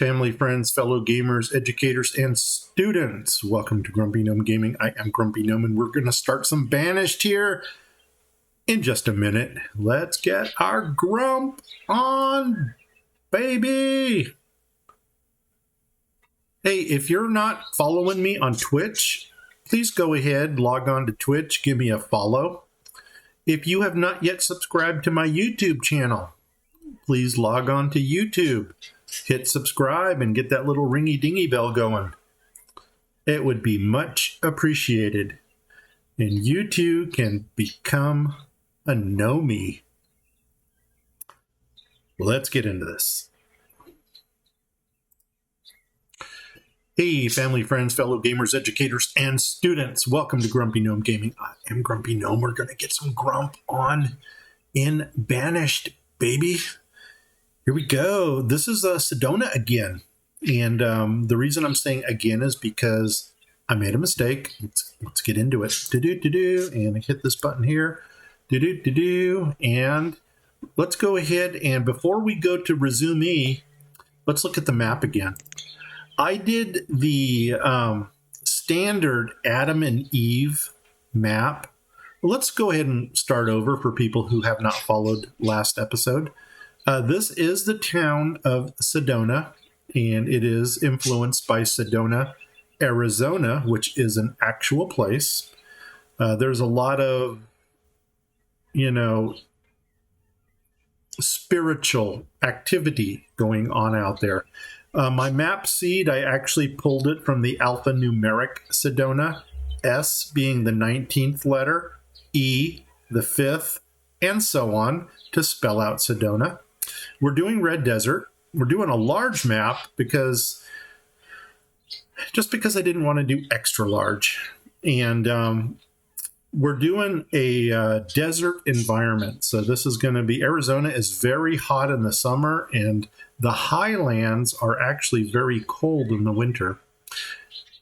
family, friends, fellow gamers, educators, and students. Welcome to Grumpy Gnome Gaming. I am Grumpy Gnome, and we're going to start some Banished here in just a minute. Let's get our grump on, baby! Hey, if you're not following me on Twitch, please go ahead, log on to Twitch, give me a follow. If you have not yet subscribed to my YouTube channel, please log on to YouTube, hit subscribe, and get that little ringy-dingy bell going. It would be much appreciated. And you too can become a Gnomie. Let's get into this. Hey, family, friends, fellow gamers, educators, and students. Welcome to Grumpy Gnome Gaming. I am Grumpy Gnome. We're going to get some grump on in Banished, baby. Here we go. This is Sedona again. And the reason I'm saying again is because I made a mistake. Let's get into it. And I hit this button here. And let's go ahead. And before we go to resume, let's look at the map again. I did the standard Adam and Eve map. Let's go ahead and start over for people who have not followed last episode. This is the town of Sedona, and it is influenced by Sedona, Arizona, which is an actual place. There's a lot of, spiritual activity going on out there. My map seed, I actually pulled it from the alphanumeric Sedona, S being the 19th letter, E the 5th, and so on to spell out Sedona. We're doing Red Desert. We're doing a large map because I didn't want to do extra large. And we're doing a desert environment. So this is going to be, Arizona is very hot in the summer, and the highlands are actually very cold in the winter.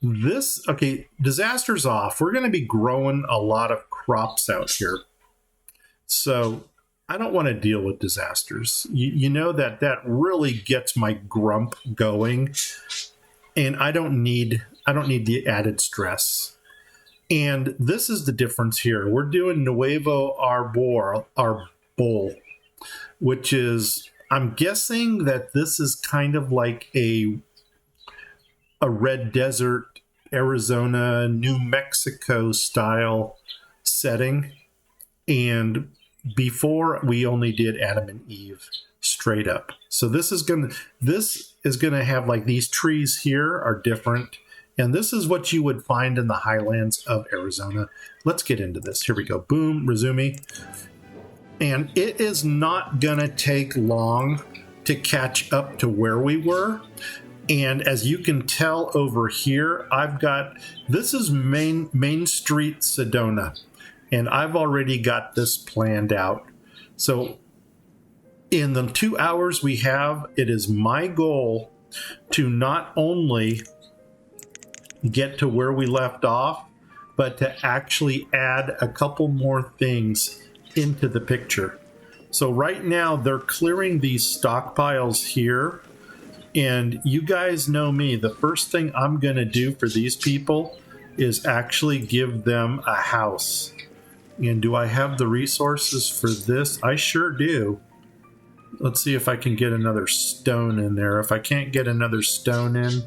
Disaster's off. We're going to be growing a lot of crops out here. So I don't want to deal with disasters. You know that really gets my grump going, and I don't need the added stress. And this is the difference here. We're doing Nuevo Arbol, which is, I'm guessing that this is kind of like a Red Desert, Arizona, New Mexico style setting. And before, we only did Adam and Eve straight up. So this is gonna have, like, these trees here are different, and this is what you would find in the highlands of Arizona. Let's get into this. Here we go. Boom, resume. And it is not gonna take long to catch up to where we were. And as you can tell over here, this is Main Street Sedona. And I've already got this planned out. So in the 2 hours we have, it is my goal to not only get to where we left off, but to actually add a couple more things into the picture. So right now they're clearing these stockpiles here. And you guys know me, the first thing I'm going to do for these people is actually give them a house. And do I have the resources for this? I sure do. Let's see if I can get another stone in there. If I can't get another stone in,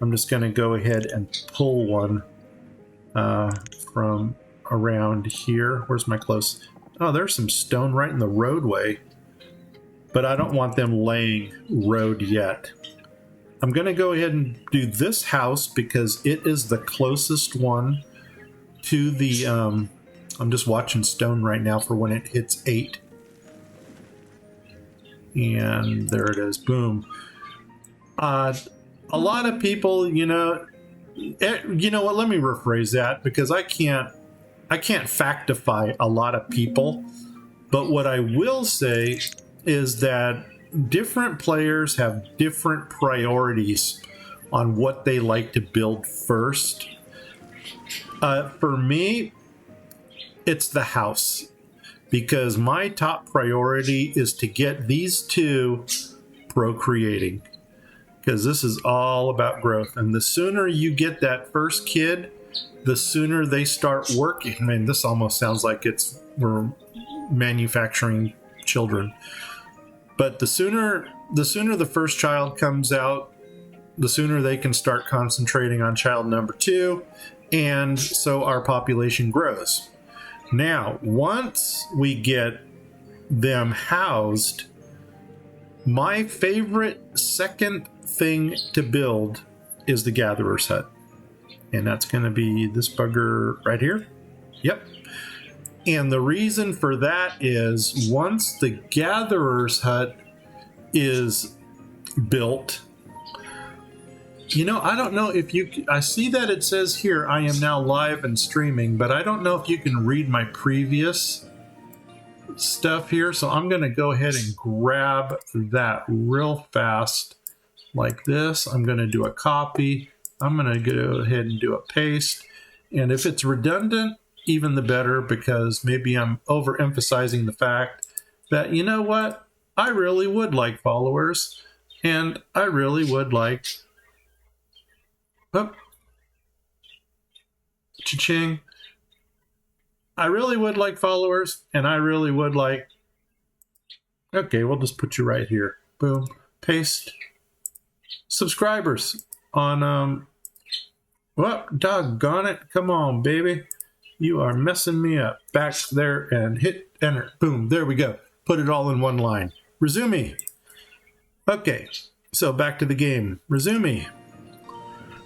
I'm just going to go ahead and pull one from around here. Where's my close? Oh, there's some stone right in the roadway. But I don't want them laying road yet. I'm going to go ahead and do this house because it is the closest one to the... I'm just watching stone right now for when it hits 8. And there it is. Boom. A lot of people, you know what? Let me rephrase that because I can't factify a lot of people. But what I will say is that different players have different priorities on what they like to build first. For me, it's the house, because my top priority is to get these two procreating. because this is all about growth. And the sooner you get that first kid, the sooner they start working. I mean, this almost sounds like we're manufacturing children. But the sooner the first child comes out, the sooner they can start concentrating on child number 2, and so our population grows. Now, once we get them housed, my favorite second thing to build is the gatherer's hut. And that's going to be this bugger right here. Yep. And the reason for that is once the gatherer's hut is built, I don't know if I see that it says here, I am now live and streaming, but I don't know if you can read my previous stuff here. So I'm going to go ahead and grab that real fast like this. I'm going to do a copy. I'm going to go ahead and do a paste. And if it's redundant, even the better, because maybe I'm overemphasizing the fact that, you know what? I really would like followers, and I really would like... Oh. Cha-ching. I really would like followers, and I really would like... Okay, we'll just put you right here. Boom. Paste. Subscribers on... Well, doggone it. Come on, baby. You are messing me up. Back there and hit enter. Boom. There we go. Put it all in one line. Resume. Okay, so back to the game. Resume.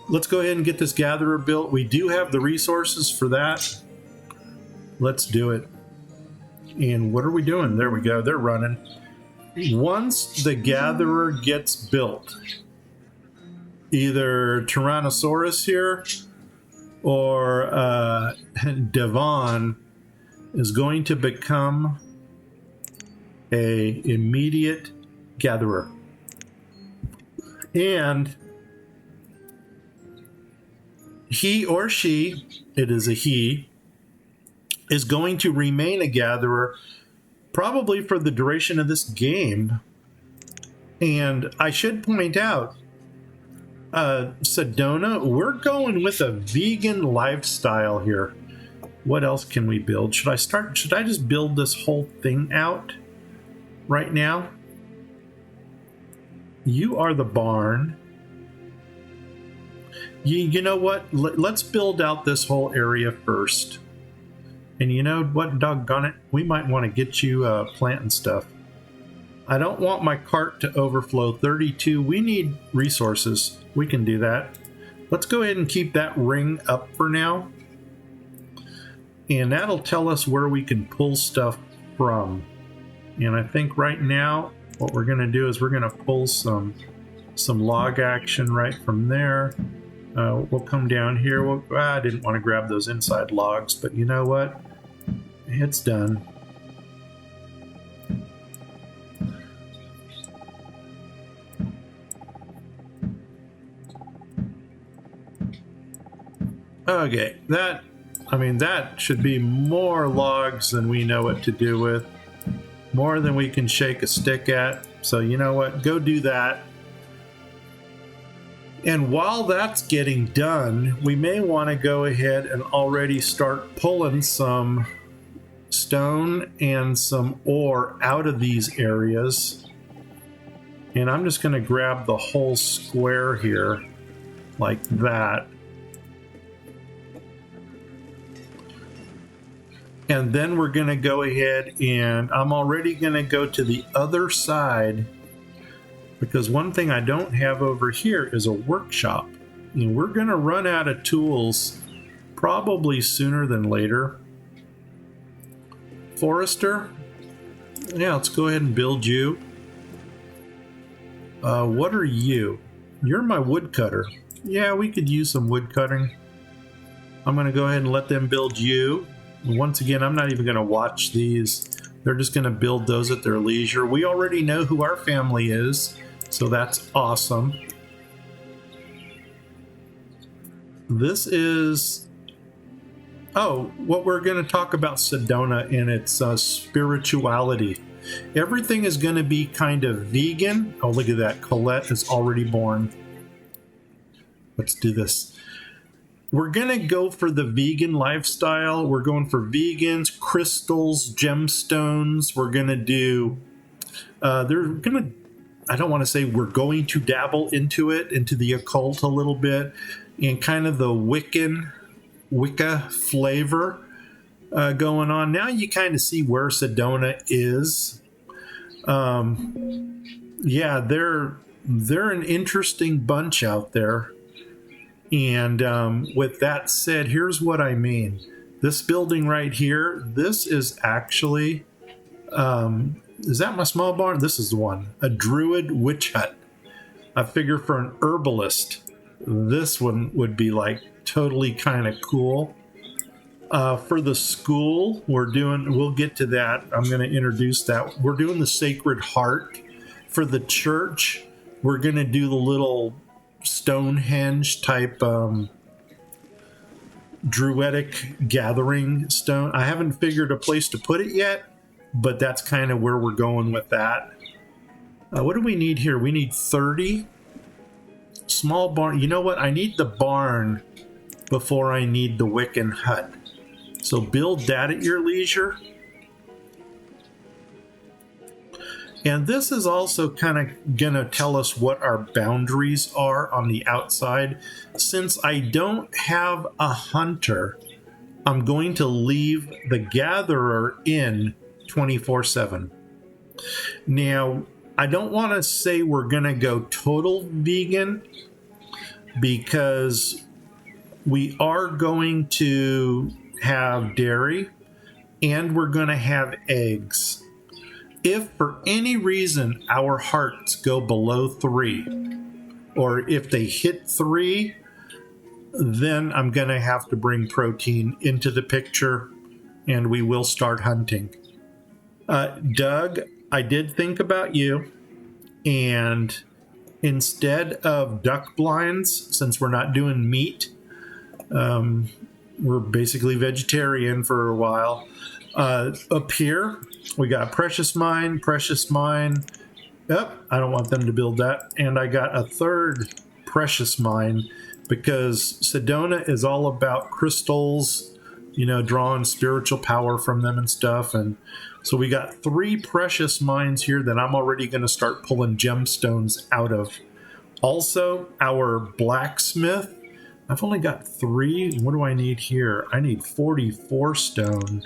Let's go ahead and get this gatherer built. We do have the resources for that. Let's do it. And what are we doing? There we go. They're running. Once the gatherer gets built, either Tyrannosaurus here or Devon is going to become a immediate gatherer. And he or she, it is a he, is going to remain a gatherer probably for the duration of this game. And I should point out, Sedona, we're going with a vegan lifestyle here. What else can we build? Should I just build this whole thing out right now? You are the barn. You know what? Let's build out this whole area first. And you know what? Doggone it. We might want to get you planting stuff. I don't want my cart to overflow. 32. We need resources. We can do that. Let's go ahead and keep that ring up for now. And that'll tell us where we can pull stuff from. And I think right now what we're going to do is we're going to pull some log action right from there. We'll come down here. I didn't want to grab those inside logs, but you know what? It's done. Okay, that should be more logs than we know what to do with. More than we can shake a stick at. So you know what? Go do that. And while that's getting done, we may want to go ahead and already start pulling some stone and some ore out of these areas. And I'm just going to grab the whole square here like that. And then we're going to go ahead and I'm already going to go to the other side, because one thing I don't have over here is a workshop. And we're going to run out of tools probably sooner than later. Forester, yeah, let's go ahead and build you. What are you? You're my woodcutter. Yeah, we could use some wood cutting. I'm going to go ahead and let them build you. Once again, I'm not even going to watch these. They're just going to build those at their leisure. We already know who our family is, so that's awesome. This is... Oh, what we're going to talk about Sedona and its spirituality. Everything is going to be kind of vegan. Oh, look at that. Colette is already born. Let's do this. We're going to go for the vegan lifestyle. We're going for vegans, crystals, gemstones. We're going to do, I don't want to say we're going to dabble into the occult a little bit, and kind of the Wicca flavor going on. Now you kind of see where Sedona is. Yeah, they're an interesting bunch out there. And with that said, here's what I mean. This building right here, this is actually, is that my small barn? This is the one, a Druid witch hut. I figure for an herbalist, this one would be like totally kind of cool. For the school, we'll get to that. I'm going to introduce that. We're doing the Sacred Heart. For the church, we're going to do the little Stonehenge type Druidic gathering stone. I haven't figured a place to put it yet, but that's kind of where we're going with that. What do we need here? We need 30. Small barn. You know what? I need the barn before I need the Wiccan hut. So build that at your leisure. And this is also kind of going to tell us what our boundaries are on the outside. Since I don't have a hunter, I'm going to leave the gatherer in 24/7. Now, I don't want to say we're going to go total vegan, because we are going to have dairy and we're going to have eggs. If for any reason our hearts go below 3, or if they hit 3, then I'm going to have to bring protein into the picture, and we will start hunting. Doug, I did think about you, and instead of duck blinds, since we're not doing meat, we're basically vegetarian for a while. Up here, we got precious mine. Yep, I don't want them to build that. And I got a third precious mine, because Sedona is all about crystals, drawing spiritual power from them and stuff. And so we got 3 precious mines here that I'm already going to start pulling gemstones out of. Also, our blacksmith, I've only got 3. What do I need here? I need 44 stone.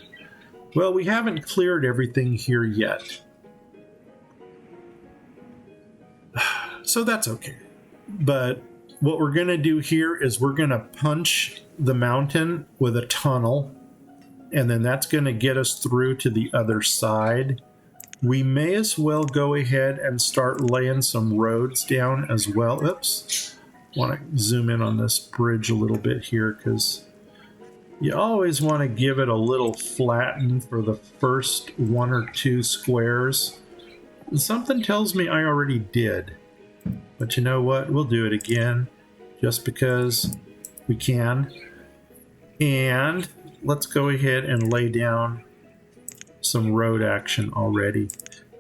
Well, we haven't cleared everything here yet. So that's okay. But what we're going to do here is we're going to punch the mountain with a tunnel, and then that's going to get us through to the other side. We may as well go ahead and start laying some roads down as well. Oops. I want to zoom in on this bridge a little bit here, because you always want to give it a little flatten for the first 1 or 2 squares. Something tells me I already did. But you know what? We'll do it again, just because we can. And let's go ahead and lay down some road action already.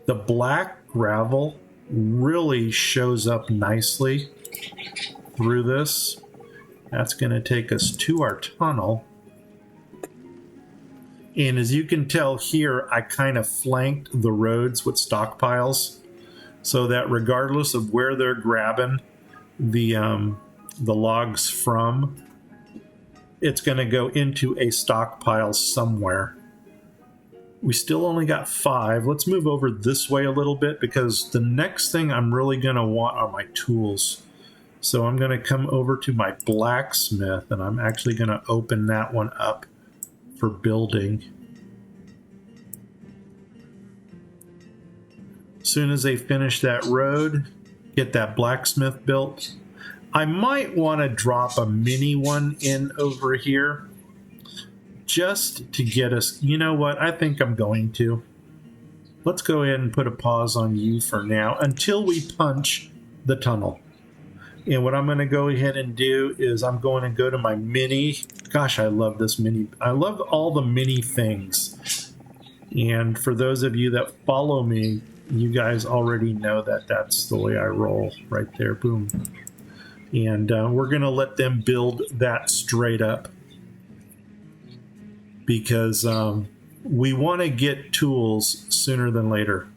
The black gravel really shows up nicely through this. That's going to take us to our tunnel. And as you can tell here, I kind of flanked the roads with stockpiles, so that regardless of where they're grabbing the logs from, it's going to go into a stockpile somewhere. We still only got 5. Let's move over this way a little bit, because the next thing I'm really going to want are my tools. So I'm going to come over to my blacksmith, and I'm actually going to open that one up for building. As soon as they finish that road, get that blacksmith built. I might want to drop a mini one in over here, just to get us. You know what? I think I'm going to. Let's go ahead and put a pause on you for now until we punch the tunnel. And what I'm going to go ahead and do is I'm going to go to my mini. Gosh, I love this mini. I love all the mini things. And for those of you that follow me, you guys already know that that's the way I roll right there. Boom. And we're going to let them build that straight up because we want to get tools sooner than later.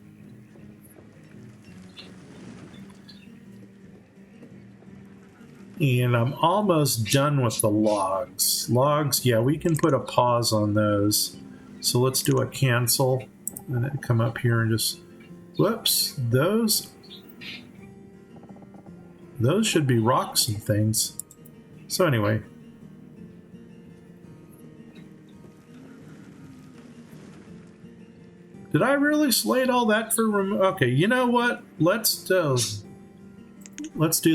And I'm almost done with the logs. Logs, yeah, we can put a pause on those. So let's do a cancel and then come up here and just, whoops, those should be rocks and things. So anyway. Did I really slate all that for okay, you know what? Let's do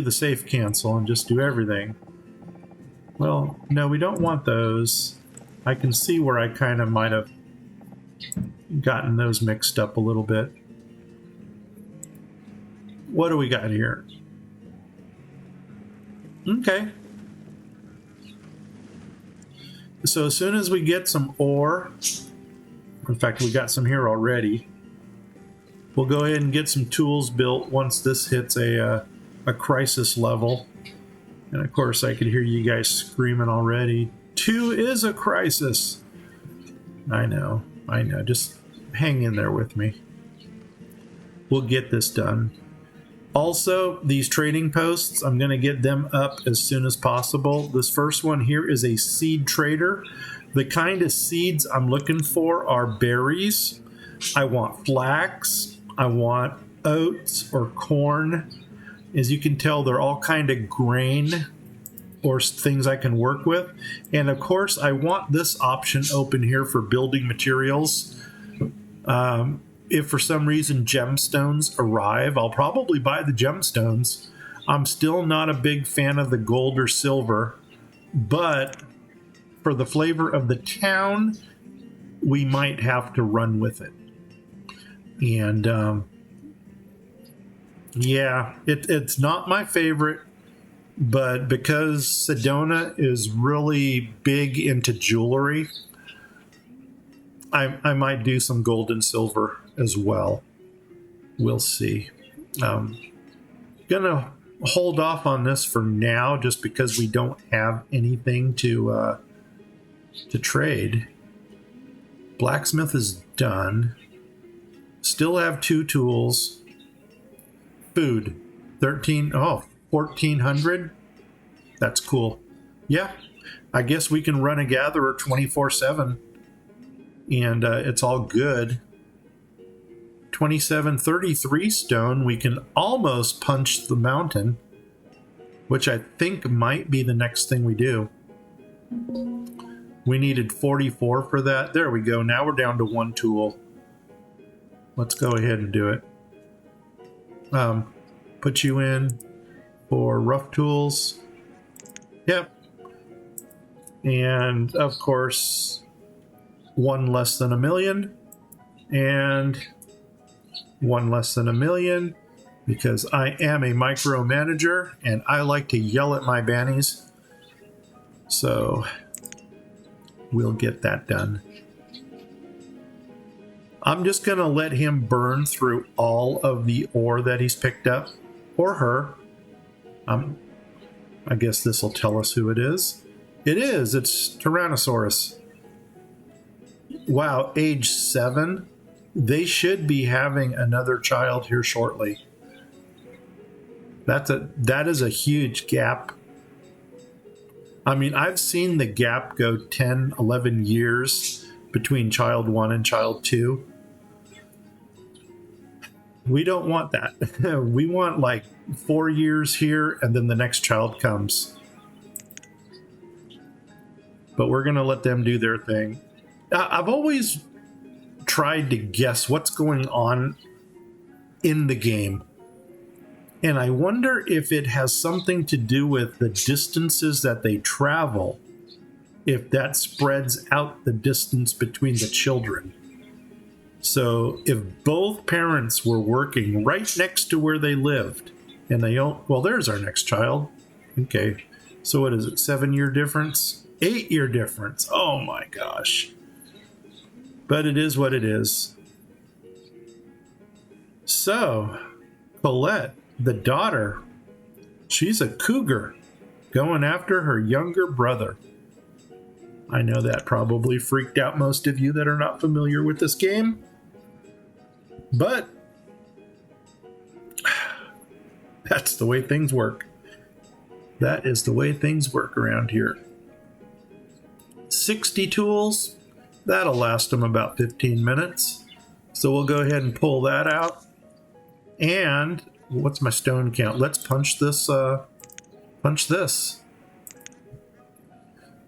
the safe cancel and just do everything. Well, no, we don't want those. I can see where I kind of might have gotten those mixed up a little bit. What do we got here? Okay. So as soon as we get some ore, in fact, we got some here already, we'll go ahead and get some tools built once this hits a crisis level. And of course, I could hear you guys screaming already. 2 is a crisis. I know. Just hang in there with me. We'll get this done. Also, these trading posts, I'm going to get them up as soon as possible. This first one here is a seed trader. The kind of seeds I'm looking for are berries. I want flax. I want oats or corn. As you can tell, they're all kind of grain or things I can work with. And of course, I want this option open here for building materials. If for some reason gemstones arrive, I'll probably buy the gemstones. I'm still not a big fan of the gold or silver, but for the flavor of the town, we might have to run with it. And yeah, it's not my favorite, but because Sedona is really big into jewelry, I might do some gold and silver as well. We'll see. Gonna hold off on this for now just because we don't have anything to trade. Blacksmith is done. Still have 2 tools. Food 1400. That's cool. Yeah, I guess we can run a gatherer 24/7 and it's all good. 2733 stone, we can almost punch the mountain, which I think might be the next thing we do. We needed 44 for that. There we go. Now we're down to 1 tool. Let's go ahead and do it. Put you in for rough tools. Yep. And of course, 1 less than 1 million. And 1 less than 1 million, because I am a micromanager and I like to yell at my bannies. So we'll get that done. I'm just going to let him burn through all of the ore that he's picked up, or her. I guess this will tell us who it is. It's Tyrannosaurus. Wow, age 7. They should be having another child here shortly. That is a huge gap. I mean, I've seen the gap go 10, 11 years between child 1 and child 2. We don't want that. We want like 4 years here and then the next child comes. But we're going to let them do their thing. I've always tried to guess what's going on in the game. And I wonder if it has something to do with the distances that they travel, if that spreads out the distance between the children. So if both parents were working right next to where they lived, and they don't, well, there's our next child. Okay. So what is it? 7-year difference? 8-year difference. Oh my gosh. But it is what it is. So, Colette, the daughter, she's a cougar going after her younger brother. I know that probably freaked out most of you that are not familiar with this game. But that's the way things work. That is the way things work around here. 60 tools. That'll last them about 15 minutes. So we'll go ahead and pull that out. And what's my stone count? Let's punch this. Punch this.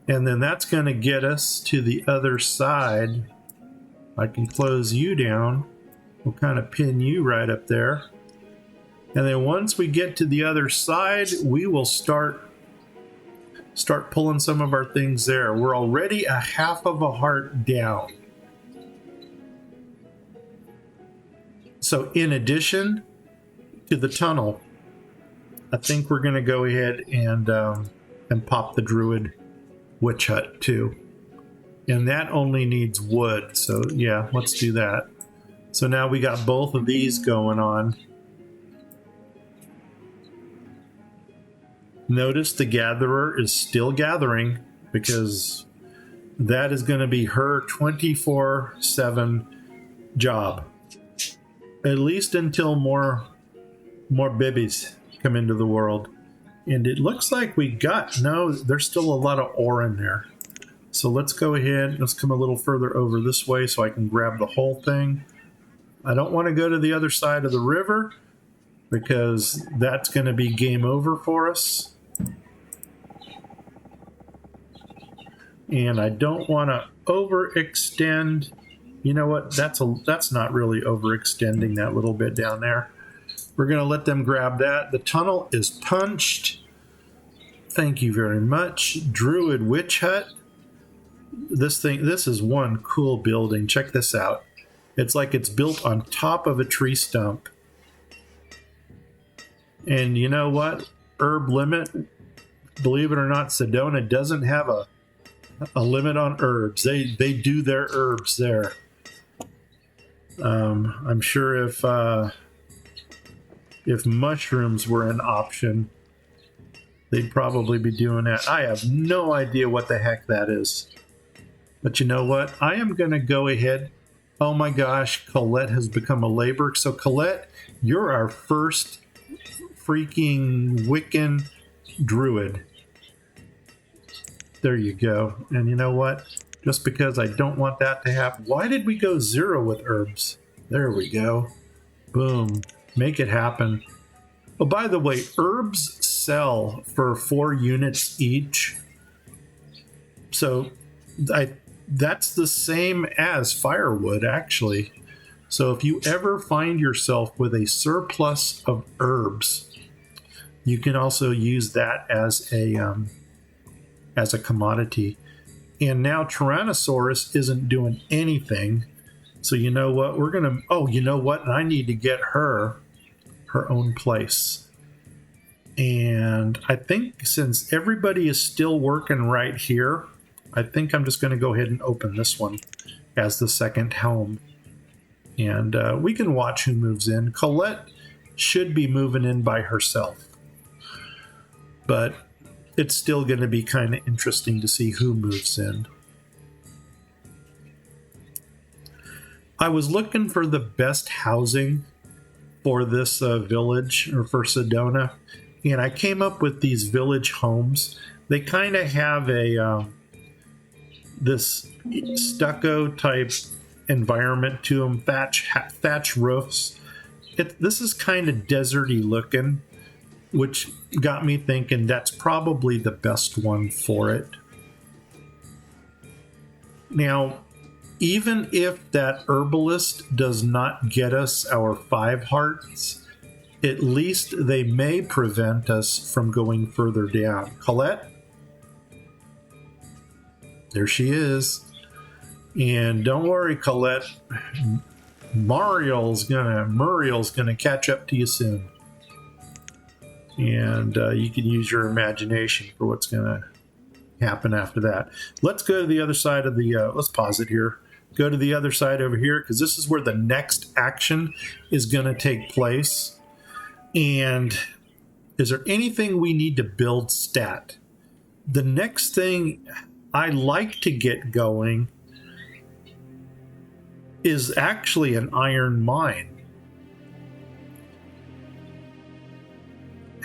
And then that's going to get us to the other side. I can close you down. We'll kind of pin you right up there. And then once we get to the other side, we will start pulling some of our things there. We're already a half of a heart down. So in addition to the tunnel, I think we're going to go ahead and pop the Druid Witch Hut too. And that only needs wood. So yeah, let's do that. So now we got both of these going on. Notice the gatherer is still gathering because that is going to be her 24/7 job. At least until more babies come into the world. And it looks like we got, no, there's still a lot of ore in there. So let's go ahead, let's come a little further over this way so I can grab the whole thing. I don't want to go to the other side of the river because that's going to be game over for us. And I don't want to overextend. You know what? That's not really overextending that little bit down there. We're going to let them grab that. The tunnel is punched. Thank you very much. Druid Witch Hut. This is one cool building. Check this out. It's like it's built on top of a tree stump. And you know what? Herb limit, believe it or not, Sedona doesn't have a limit on herbs. They do their herbs there. I'm sure if mushrooms were an option, they'd probably be doing that. I have no idea what the heck that is. But you know what? I am going to go ahead. Oh my gosh, Colette has become a laborer. So Colette, you're our first freaking Wiccan druid. There you go. And you know what? Just because I don't want that to happen. Why did we go 0 with herbs? There we go. Boom. Make it happen. Oh, by the way, herbs sell for 4 units each. So that's the same as firewood, actually. So if you ever find yourself with a surplus of herbs, you can also use that as a commodity. And now Tyrannosaurus isn't doing anything. So you know what? We're going to... Oh, you know what? I need to get her own place. And I think since everybody is still working right here, I think I'm just going to go ahead and open this one as the second home. And we can watch who moves in. Colette should be moving in by herself. But it's still going to be kind of interesting to see who moves in. I was looking for the best housing for this village, or for Sedona, and I came up with these village homes. They kind of have a this stucco type environment to them, thatch roofs. This is kind of deserty looking, which got me thinking that's probably the best one for it. Now, even if that herbalist does not get us our 5 hearts, at least they may prevent us from going further down. Colette? There she is. And don't worry, Colette. Muriel's gonna catch up to you soon. And you can use your imagination for what's gonna happen after that. Let's go to the other side of the... let's pause it here. go to the other side over here because this is where the next action is going to take place. And is there anything we need to build stat? The next thing I like to get going is actually an iron mine.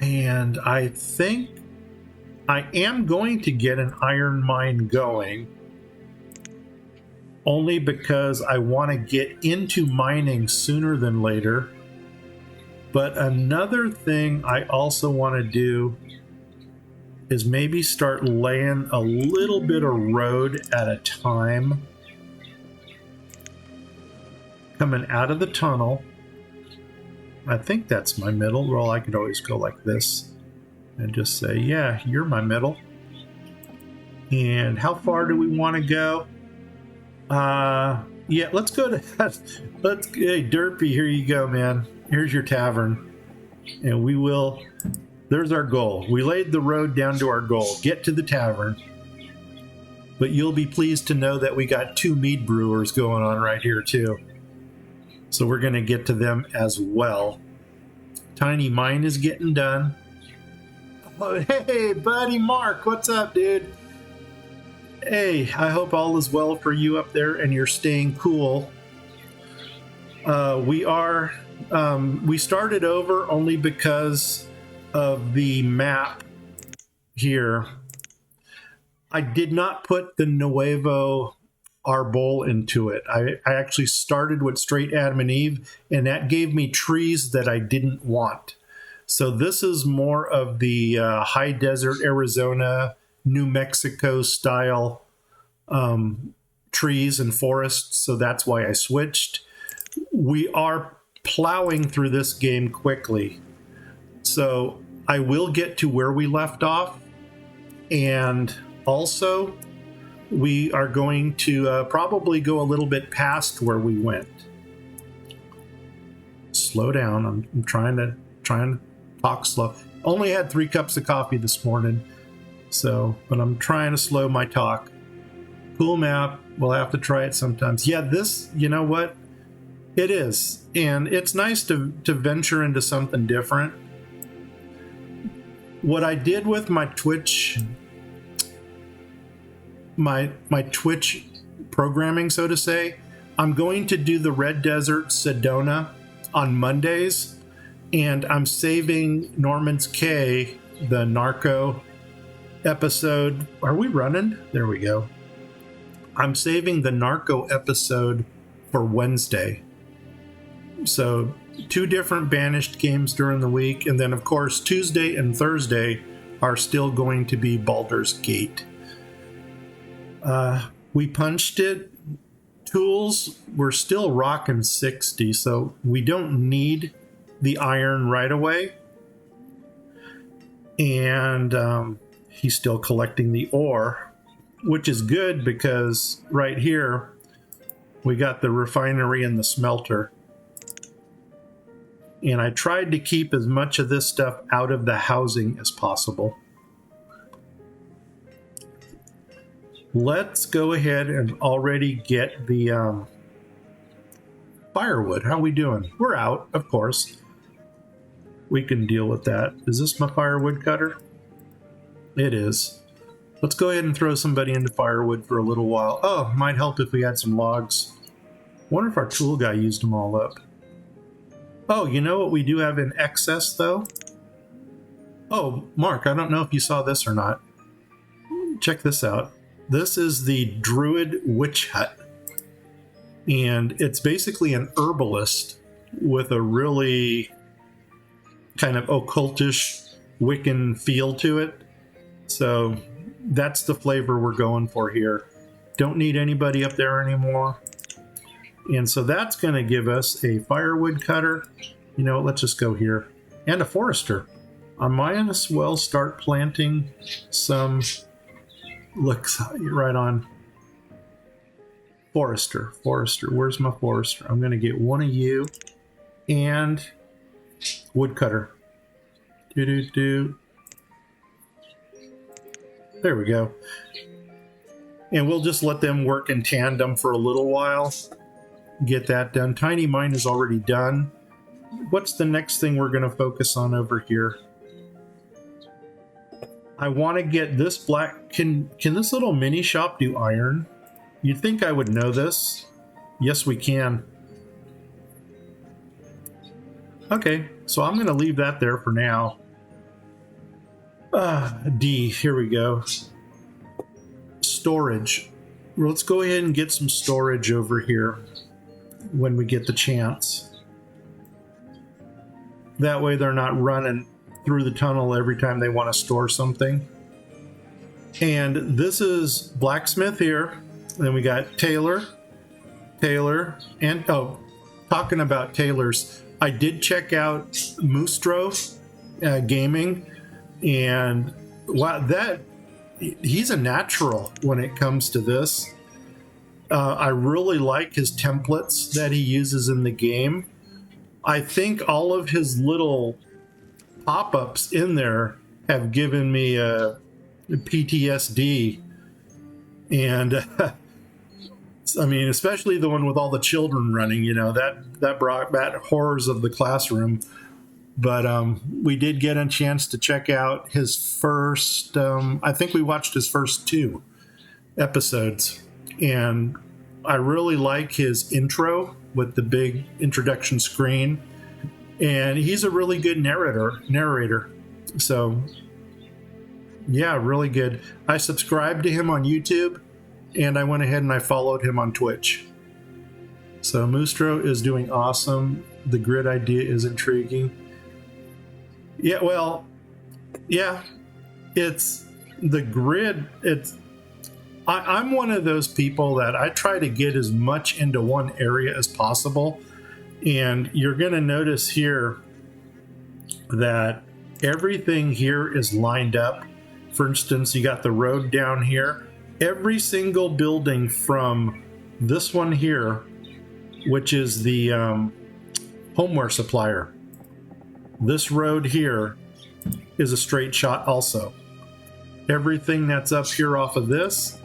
And I think I am going to get an iron mine going only because I want to get into mining sooner than later. But another thing I also want to do is maybe start laying a little bit of road at a time coming out of the tunnel. I think that's my middle. Well, I could always go like this and just say, yeah, you're my middle. And how far do we want to go? Yeah, let's go to hey, Derpy, here you go, man. Here's your tavern. And we will, there's our goal. We laid the road down to our goal. Get to the tavern. But you'll be pleased to know that we got 2 mead brewers going on right here, too. So we're going to get to them as well. Tiny mine is getting done. Oh, hey, buddy Mark, what's up, dude? Hey, I hope all is well for you up there and you're staying cool. We started over only because of the map here. I did not put the Nuevo Arbol into it. I actually started with straight Adam and Eve, and that gave me trees that I didn't want. So this is more of the high desert Arizona, New Mexico style trees and forests. So that's why I switched. We are plowing through this game quickly. So I will get to where we left off. And also, we are going to probably go a little bit past where we went. Slow down. I'm trying to talk slow. Only had 3 cups of coffee this morning, but I'm trying to slow my talk. Cool map. We'll have to try it sometimes. Yeah, this, you know what? It is, and it's nice to venture into something different. What I did with my Twitch. My Twitch programming, so to say, I'm going to do the Red Desert Sedona on Mondays, and I'm saving Norman's Cay, the narco episode. Are we running? There we go. I'm saving the narco episode for Wednesday. So 2 different Banished games during the week, and then of course Tuesday and Thursday are still going to be Baldur's Gate. We punched it. Tools, we're still rocking 60, so we don't need the iron right away. And he's still collecting the ore, which is good because right here we got the refinery and the smelter. And I tried to keep as much of this stuff out of the housing as possible. Let's go ahead and already get the firewood. How are we doing? We're out, of course. We can deal with that. Is this my firewood cutter? It is. Let's go ahead and throw somebody into firewood for a little while. Oh, might help if we had some logs. Wonder if our tool guy used them all up. Oh, you know what we do have in excess, though? Oh, Mark, I don't know if you saw this or not. Check this out. This is the Druid Witch Hut. And it's basically an herbalist with a really kind of occultish Wiccan feel to it. So that's the flavor we're going for here. Don't need anybody up there anymore. And so that's going to give us a firewood cutter. You know, let's just go here. And a forester. I might as well start planting some... Looks right on. Forester. Where's my forester? I'm going to get one of you. And woodcutter. There we go. And we'll just let them work in tandem for a little while. Get that done. Tiny mine is already done. What's the next thing we're going to focus on over here? I want to get this black. Can this little mini shop do iron? You'd think I would know this. Yes, we can. Okay, so I'm going to leave that there for now. D, here we go. Storage. Let's go ahead and get some storage over here when we get the chance. That way they're not running through the tunnel every time they want to store something. And this is blacksmith here. Then we got Taylor, and talking about tailors, I did check out Moostro Gaming, and wow, he's a natural when it comes to this. I really like his templates that he uses in the game. I think all of his little pop-ups in there have given me a PTSD, and I mean, especially the one with all the children running. You know, that brought back horrors of the classroom. But we did get a chance to check out his first. I think we watched his first 2 episodes, and I really like his intro with the big introduction screen, and he's a really good narrator. So yeah, really good. I subscribed to him on YouTube, and I went ahead and I followed him on Twitch. So Moostro is doing awesome. The grid idea is intriguing. Yeah, well, yeah, it's the grid. I'm one of those people that I try to get as much into one area as possible. And you're going to notice here that everything here is lined up. For instance, you got the road down here. Every single building from this one here, which is the homeware supplier, this road here is a straight shot also. Everything that's up here off of this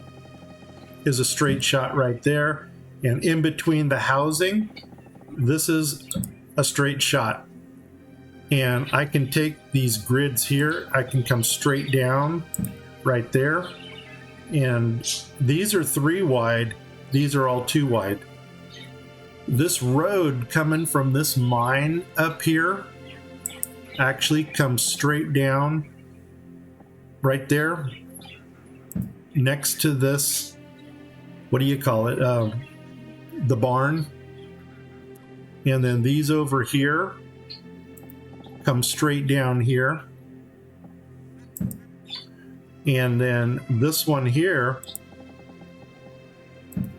is a straight shot right there. And in between the housing, this is a straight shot. And I can take these grids here, I can come straight down right there. And these are 3 wide, these are all 2 wide. This road coming from this mine up here actually comes straight down right there next to this, what do you call it, the barn. And then these over here come straight down here, and then this one here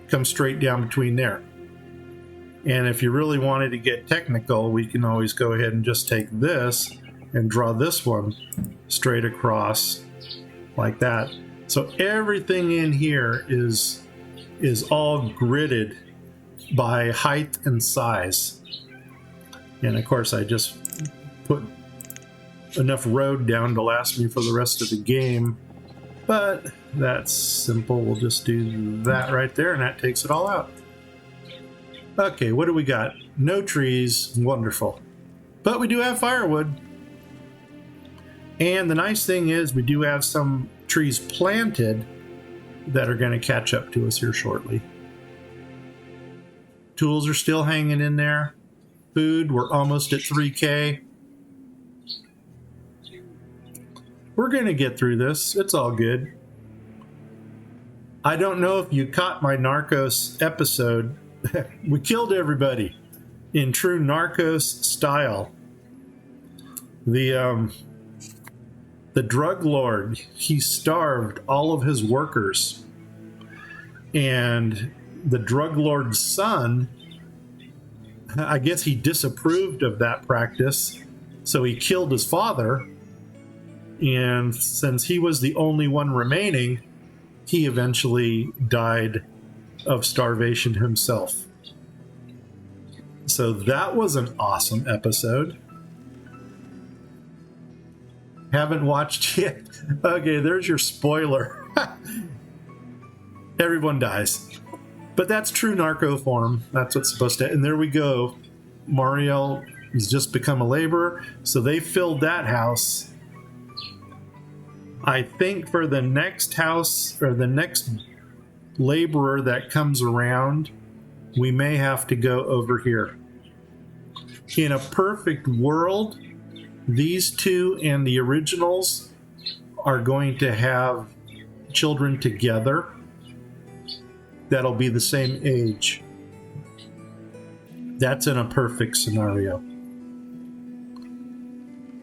comes straight down between there. And if you really wanted to get technical, we can always go ahead and just take this and draw this one straight across like that. So everything in here is all gridded by height and size. And of course I just put enough road down to last me for the rest of the game, but that's simple. We'll just do that right there, and that takes it all out. Okay, what do we got? No trees, wonderful. But we do have firewood. And the nice thing is we do have some trees planted that are going to catch up to us here shortly. Tools are still hanging in there. Food, we're almost at 3K. We're going to get through this. It's all good. I don't know if you caught my Narcos episode. We killed everybody in true Narcos style. The drug lord, he starved all of his workers. And the drug lord's son, I guess he disapproved of that practice, so he killed his father. And since he was the only one remaining, he eventually died of starvation himself. So that was an awesome episode. Haven't watched yet? Okay, there's your spoiler. Everyone dies. But that's true narco form. That's what's supposed to. And there we go. Mariel has just become a laborer. So they filled that house. I think for the next house or the next laborer that comes around, we may have to go over here. In a perfect world, these two and the originals are going to have children together that'll be the same age. That's in a perfect scenario.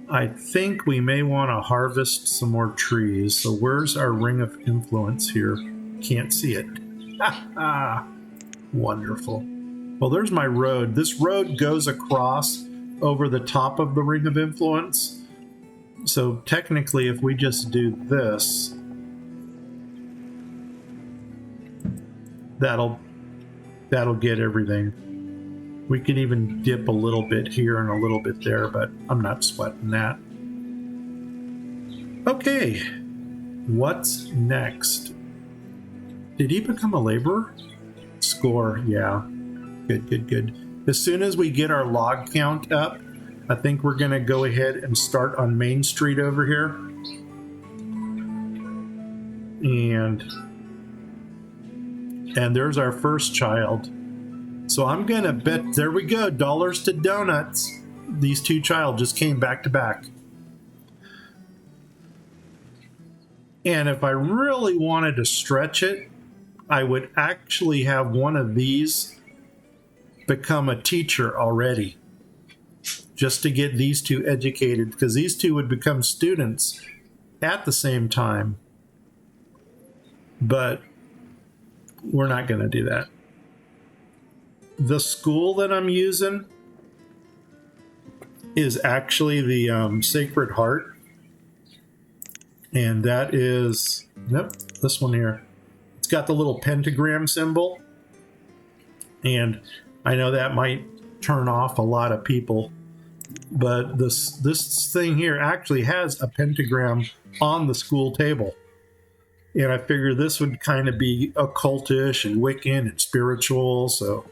I think we may want to harvest some more trees. So where's our ring of influence here? Can't see it. Wonderful. Well, there's my road. This road goes across over the top of the ring of influence. So technically, if we just do this, that'll get everything. We could even dip a little bit here and a little bit there, but I'm not sweating that. Okay, what's next? Did he become a laborer? Score, yeah. Good. As soon as we get our log count up, I think we're going to go ahead and start on Main Street over here. And there's our first child. So I'm going to bet, there we go, dollars to donuts. These two child just came back to back. And if I really wanted to stretch it, I would actually have one of these become a teacher already. Just to get these two educated, because these two would become students at the same time. But we're not going to do that. The school that I'm using is actually the Sacred Heart. And that is, yep, this one here. It's got the little pentagram symbol. And I know that might turn off a lot of people. But this thing here actually has a pentagram on the school table. And I figure this would kind of be occultish and Wiccan and spiritual. So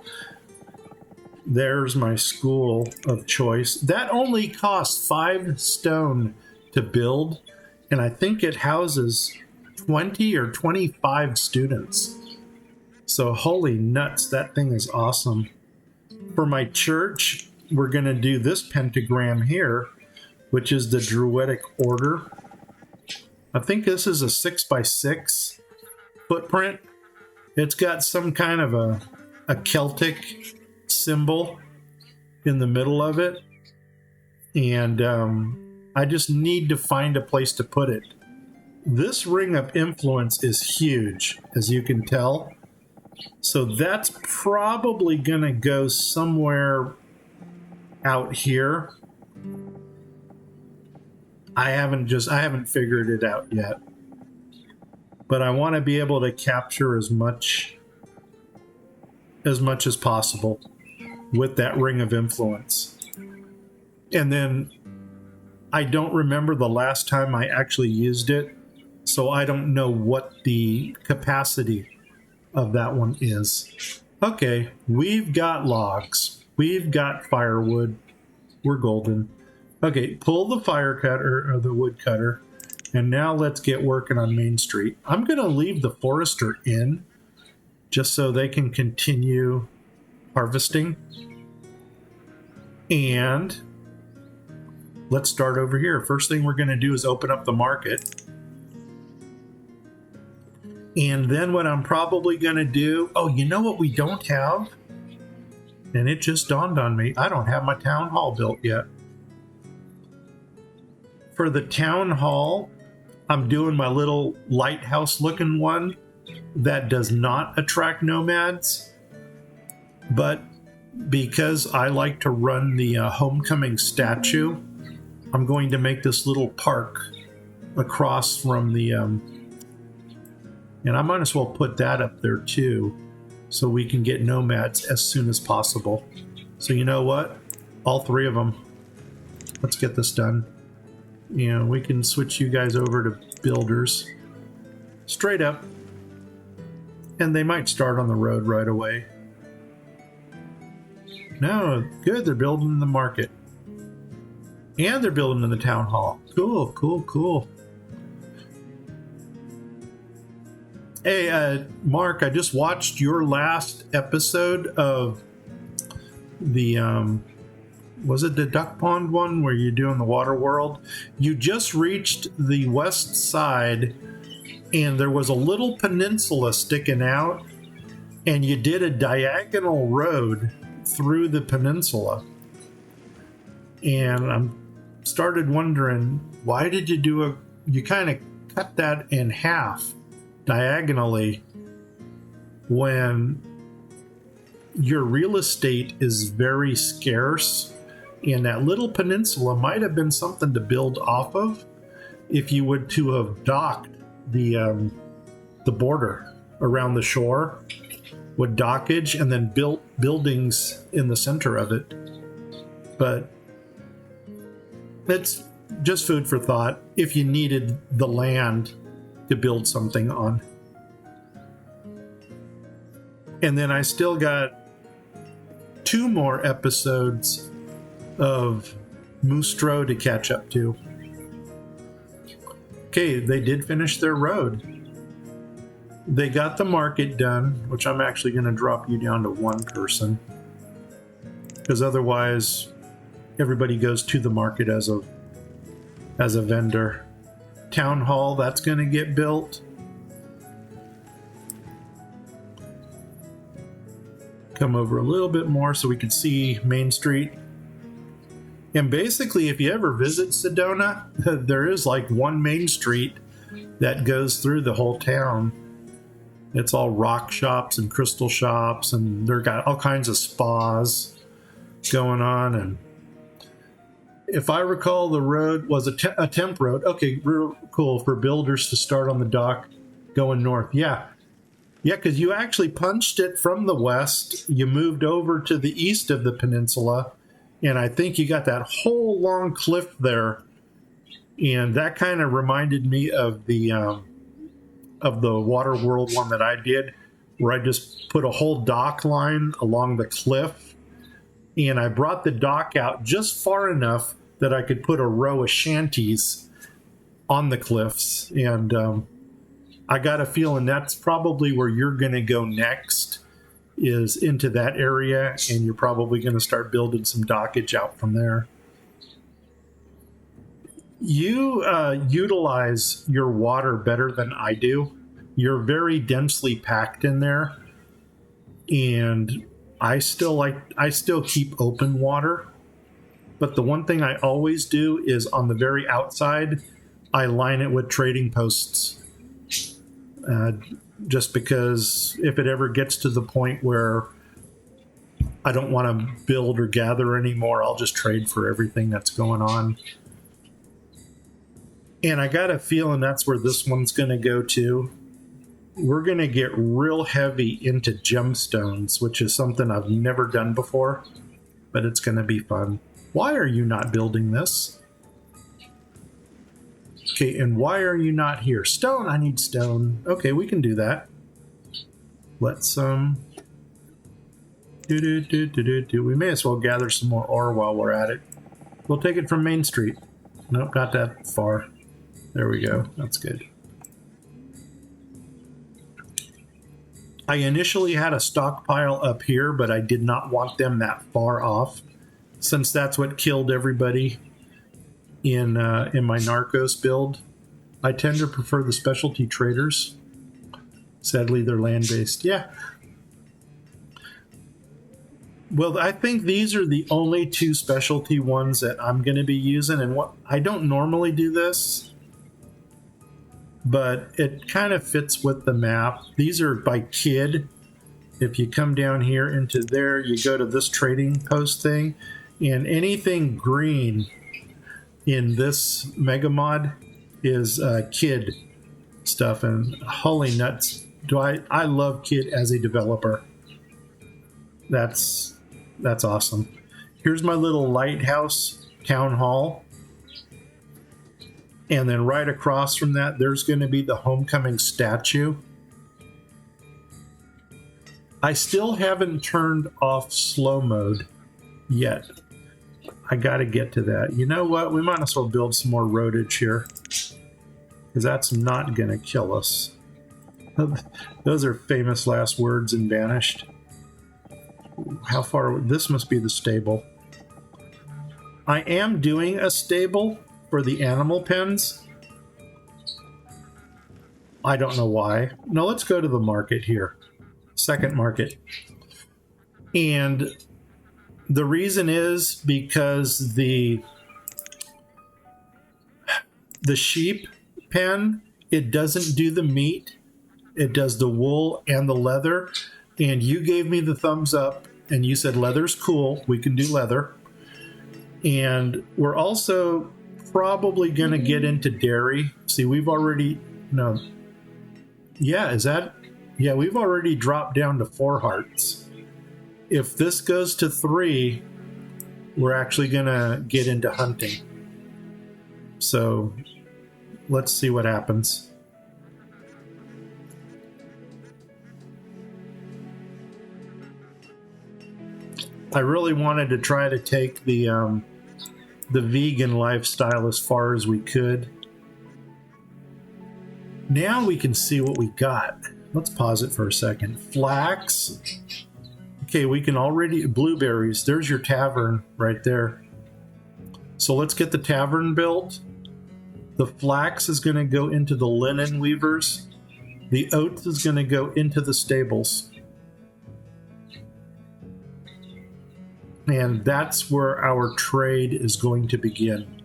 there's my school of choice. That only costs 5 stone to build. And I think it houses 20 or 25 students. So holy nuts, that thing is awesome. For my church, we're going to do this pentagram here, which is the Druidic order. I think this is a 6x6 footprint. It's got some kind of a Celtic symbol in the middle of it. And I just need to find a place to put it. This ring of influence is huge, as you can tell. So that's probably going to go somewhere out here. I haven't figured it out yet. But I want to be able to capture as much as possible with that ring of influence. And then I don't remember the last time I actually used it, so I don't know what the capacity of that one is. Okay, we've got logs. We've got firewood. We're golden. Okay, pull the fire cutter or the wood cutter, and now let's get working on Main Street. I'm going to leave the forester in just so they can continue harvesting. And let's start over here. First thing we're going to do is open up the market. And then what I'm probably going to do, oh, you know what we don't have? And it just dawned on me, I don't have my town hall built yet. For the town hall, I'm doing my little lighthouse looking one that does not attract nomads. But because I like to run the homecoming statue, I'm going to make this little park across from the... and I might as well put that up there too, so we can get nomads as soon as possible. So you know what? All 3 of them. Let's get this done. You know, we can switch you guys over to builders. Straight up. And they might start on the road right away. No, good, they're building the market. And they're building in the town hall. Cool, cool, cool. Hey, Mark, I just watched your last episode of the, was it the Duck Pond one where you're doing the water world? You just reached the west side and there was a little peninsula sticking out and you did a diagonal road through the peninsula. And I started wondering, why did you do you kind of cut that in half diagonally when your real estate is very scarce, and that little peninsula might have been something to build off of if you would to have docked the border around the shore with dockage and then built buildings in the center of it. But it's just food for thought if you needed the land to build something on. And then I still got 2 more episodes of Moostro to catch up to. Okay, they did finish their road. They got the market done, which I'm actually going to drop you down to 1 person. Because otherwise, everybody goes to the market as a vendor. Town hall, that's going to get built. Come over a little bit more so we can see Main Street. And basically, if you ever visit Sedona, there is like one main street that goes through the whole town. It's all rock shops and crystal shops, and they've got all kinds of spas going on. And if I recall, the road was a temp road. Okay, real cool for builders to start on the dock going north. Yeah, because you actually punched it from the west. You moved over to the east of the peninsula, and I think you got that whole long cliff there. And that kind of reminded me of the Water World one that I did, where I just put a whole dock line along the cliff, and I brought the dock out just far enough that I could put a row of shanties on the cliffs. And I got a feeling that's probably where you're going to go next, is into that area, and you're probably going to start building some dockage out from there. You utilize your water better than I do. You're very densely packed in there, and I still keep open water. But the one thing I always do is on the very outside, I line it with trading posts. Just because if it ever gets to the point where I don't want to build or gather anymore, I'll just trade for everything that's going on. And I got a feeling that's where this one's going to go to. We're going to get real heavy into gemstones, which is something I've never done before, but it's going to be fun. Why are you not building this? Okay, and why are you not here? Stone, I need stone. Okay, we can do that. Let's, we may as well gather some more ore while we're at it. We'll take it from Main Street. Nope, not that far. There we go. That's good. I initially had a stockpile up here, but I did not want them that far off, since that's what killed everybody in my Narcos build. I tend to prefer the specialty traders. Sadly, they're land-based. Yeah. Well, I think these are the only 2 specialty ones that I'm going to be using. And what I don't normally do this, but it kind of fits with the map. These are by kid. If you come down here into there, you go to this trading post thing, and anything green in this Megamod is kid stuff. And holy nuts, I love kid as a developer. That's awesome. Here's my little lighthouse town hall. And then right across from that, there's going to be the homecoming statue. I still haven't turned off slow mode yet. I got to get to that. You know what? We might as well build some more roadage here, because that's not going to kill us. Those are famous last words in Banished. How far? This must be the stable. I am doing a stable for the animal pens. I don't know why. No, let's go to the market here. Second market. And the reason is because the sheep pen, it doesn't do the meat. It does the wool and the leather. And you gave me the thumbs up and you said leather's cool. We can do leather. And we're also probably going to get into dairy. See, we've already... No. Yeah, is that... Yeah, we've already dropped down to 4 hearts. If this goes to 3, we're actually going to get into hunting. So let's see what happens. I really wanted to try to take the vegan lifestyle as far as we could. Now we can see what we got. Let's pause it for a second. Flax. Okay, we can already... Blueberries. There's your tavern right there. So let's get the tavern built. The flax is going to go into the linen weavers. The oats is going to go into the stables. And that's where our trade is going to begin.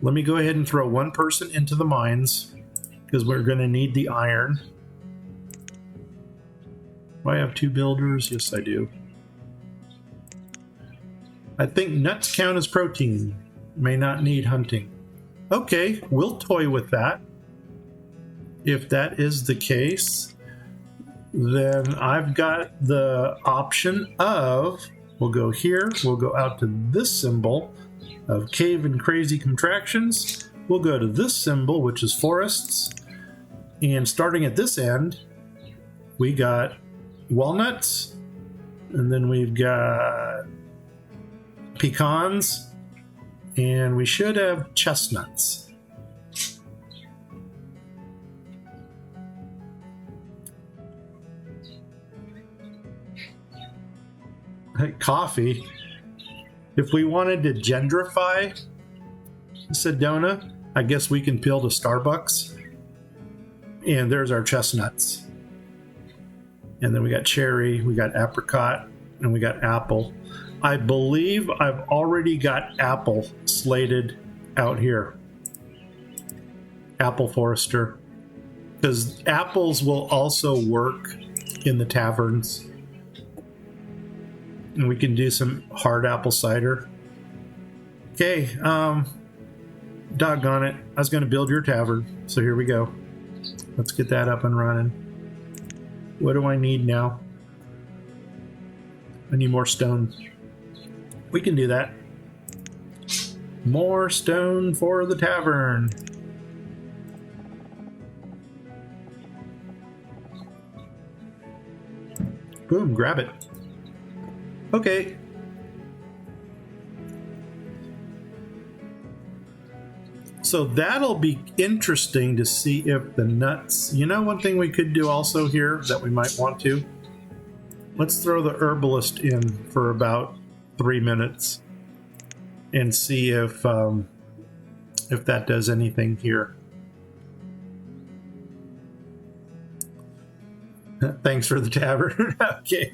Let me go ahead and throw one person into the mines, because we're going to need the iron. Do I have 2 builders? Yes, I do. I think nuts count as protein. May not need hunting. Okay, we'll toy with that. If that is the case, then I've got the option of, we'll go here, we'll go out to this symbol of cave and crazy contractions. We'll go to this symbol, which is forests. And starting at this end, we got walnuts, and then we've got pecans, and we should have chestnuts. Coffee. If we wanted to gentrify Sedona, I guess we can build a Starbucks. And there's our chestnuts. And then we got cherry, we got apricot, and we got apple. I believe I've already got apple slated out here. Apple Forester. Because apples will also work in the taverns. And we can do some hard apple cider. Okay, doggone it. I was going to build your tavern, so here we go. Let's get that up and running. What do I need now? I need more stone. We can do that. More stone for the tavern. Boom, grab it. Okay. So that'll be interesting to see if the nuts... You know, one thing we could do also here that we might want to? Let's throw the herbalist in for about 3 minutes and see if that does anything here. Thanks for the tavern. Okay.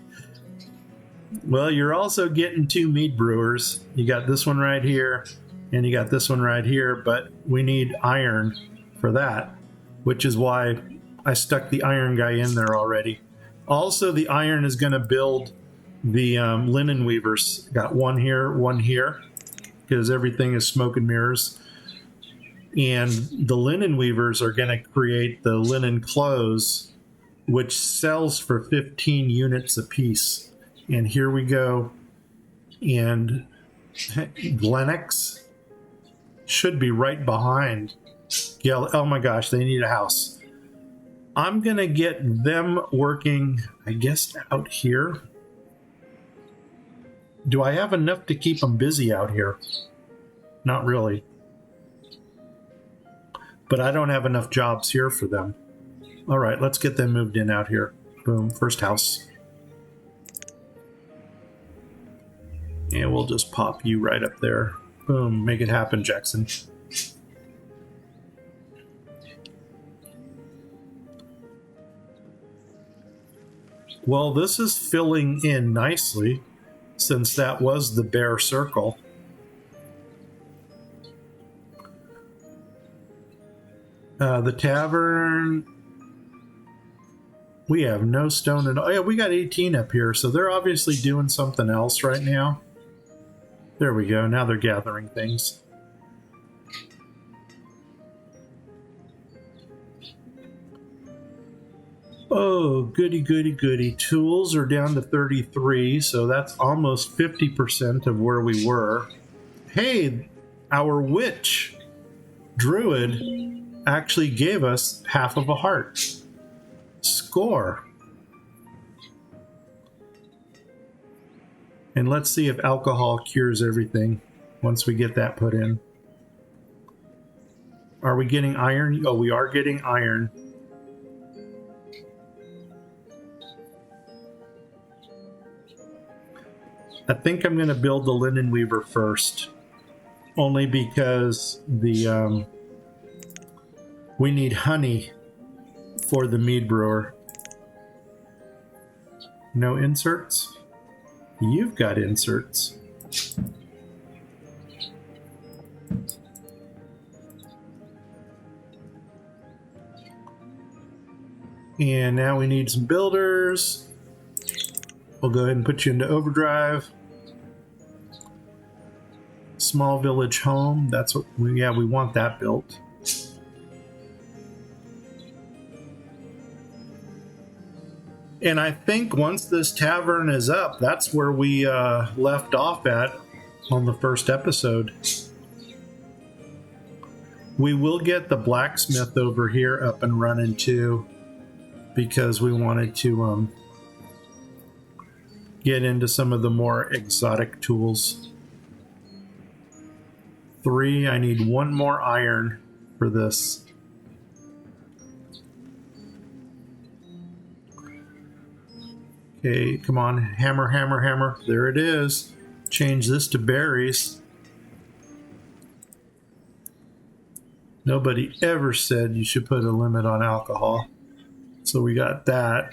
Well, you're also getting 2 mead brewers. You got this one right here, and you got this one right here, but we need iron for that, which is why I stuck the iron guy in there already. Also, the iron is going to build the linen weavers. Got one here, because everything is smoke and mirrors. And the linen weavers are going to create the linen clothes, which sells for 15 units a piece. And here we go. And Glenix should be right behind. Yeah, oh my gosh, they need a house. I'm going to get them working, I guess, out here. Do I have enough to keep them busy out here? Not really. But I don't have enough jobs here for them. All right, let's get them moved in out here. Boom, first house. And we'll just pop you right up there. Boom, make it happen, Jackson. Well, this is filling in nicely, since that was the bare circle. The tavern, we have no stone at all. Oh, yeah, we got 18 up here, so they're obviously doing something else right now. There we go, now they're gathering things. Oh, goody, goody, goody. Tools are down to 33, so that's almost 50% of where we were. Hey, our witch, Druid, actually gave us half of a heart. Score. And let's see if alcohol cures everything once we get that put in. Are we getting iron? Oh, we are getting iron. I think I'm going to build the linen weaver first, only because the we need honey for the mead brewer. No inserts? You've got inserts. And now we need some builders. We'll go ahead and put you into overdrive. Small village home. That's what we want that built. And I think once this tavern is up, that's where we left off at on the first episode. We will get the blacksmith over here up and running too, because we wanted to get into some of the more exotic tools. 3, I need 1 more iron for this. Okay, come on, hammer, hammer, hammer. There it is. Change this to berries. Nobody ever said you should put a limit on alcohol. So we got that.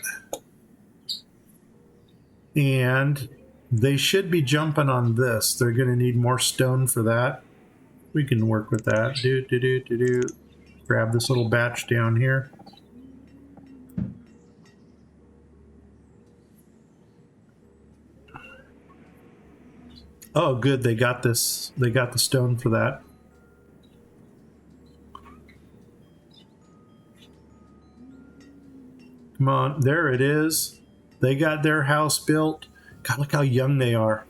And they should be jumping on this. They're going to need more stone for that. We can work with that. Grab this little batch down here. Oh, good. They got this. They got the stone for that. Come on. There it is. They got their house built. God, look how young they are.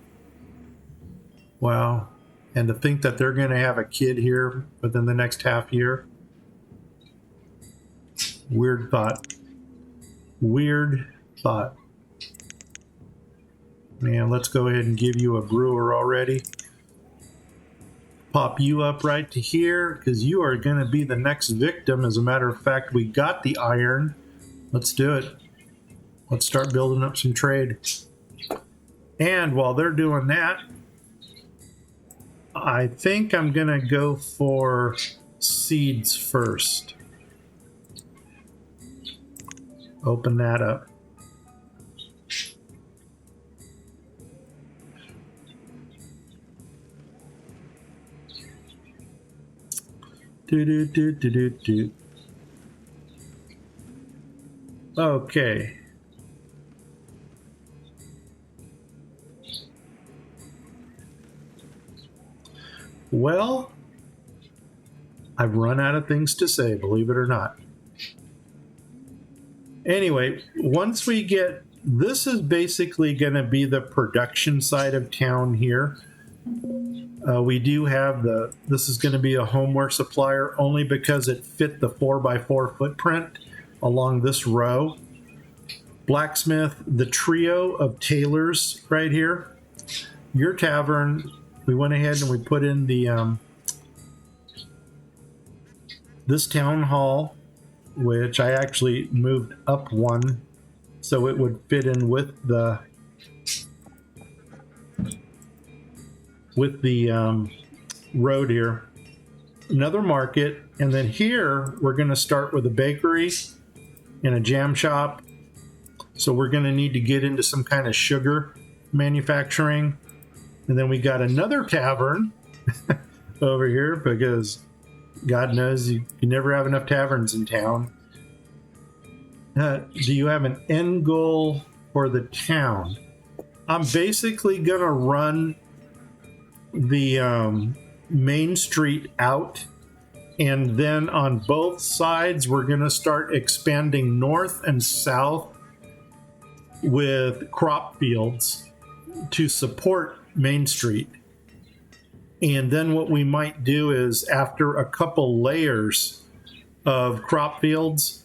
Wow. And to think that they're going to have a kid here within the next half year. Weird thought. Weird thought. Man, let's go ahead and give you a brewer already. Pop you up right to here, because you are going to be the next victim. As a matter of fact, we got the iron. Let's do it. Let's start building up some trade. And while they're doing that, I think I'm going to go for seeds first. Open that up. Do. Okay. Well, I've run out of things to say, believe it or not. Anyway, once we get, this is basically going to be the production side of town here. We do have this is going to be a homeware supplier only because it fit the 4x4 footprint. along this row. Blacksmith, the trio of tailors right here. Your tavern, we went ahead and we put in the this town hall, which I actually moved up one so it would fit in with the road here. Another market, and then here we're going to start with a bakery and a jam shop. So we're going to need to get into some kind of sugar manufacturing. And then we got another tavern over here because God knows you never have enough taverns in town. Do you have an end goal for the town? I'm basically going to run the main street out, and then on both sides we're going to start expanding north and south with crop fields to support Main Street. And then what we might do is, after a couple layers of crop fields,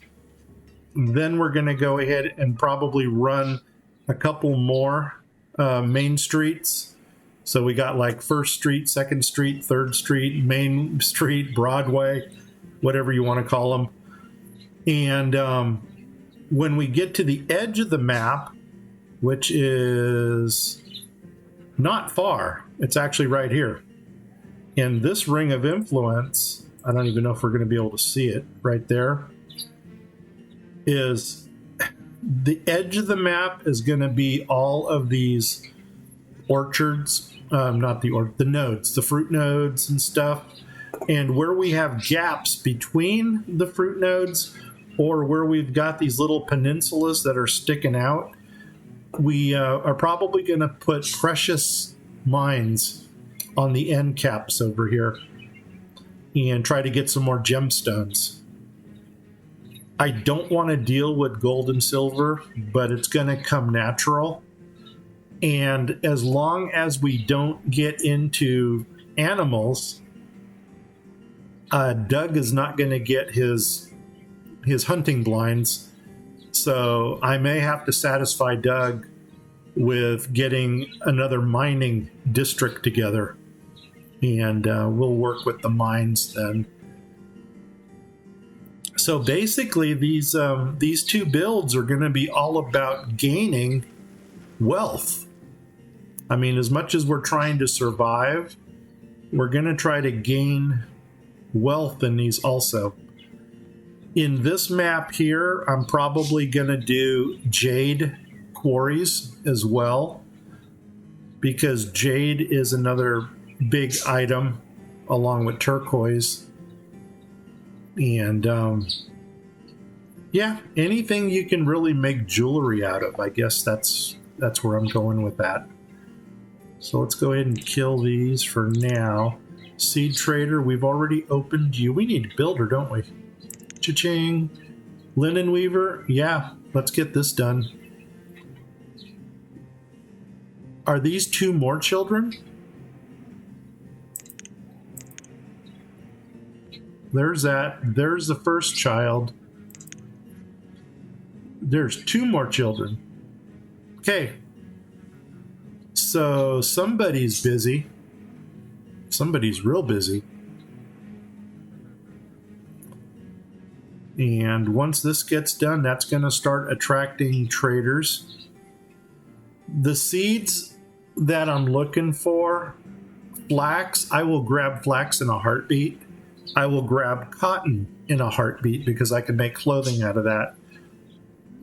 then we're going to go ahead and probably run a couple more main streets. So we got like First Street, Second Street, Third Street, Main Street, Broadway, whatever you want to call them. And when we get to the edge of the map, which is not far, it's actually right here. And this ring of influence, I don't even know if we're going to be able to see it right there, is the edge of the map is going to be all of these orchards, not the nodes, the fruit nodes and stuff. And where we have gaps between the fruit nodes, or where we've got these little peninsulas that are sticking out, we are probably going to put precious mines on the end caps over here and try to get some more gemstones. I don't want to deal with gold and silver, but it's going to come natural. And as long as we don't get into animals, Doug is not going to get his hunting blinds. So I may have to satisfy Doug with getting another mining district together. And we'll work with the mines then. So basically, these two builds are going to be all about gaining wealth. I mean, as much as we're trying to survive, we're going to try to gain wealth in these also. In this map here, I'm probably going to do jade quarries as well, because jade is another big item along with turquoise. And yeah, anything you can really make jewelry out of, I guess that's where I'm going with that. So let's go ahead and kill these for now. Seed trader, we've already opened you. We need a builder, don't we? Cha-ching. Linen weaver, yeah, let's get this done. Are these two more children? There's that. There's the first child. There's two more children. Okay. So somebody's busy. Somebody's real busy. And once this gets done, that's going to start attracting traders. The seeds that I'm looking for, flax, I will grab flax in a heartbeat. I will grab cotton in a heartbeat because I can make clothing out of that.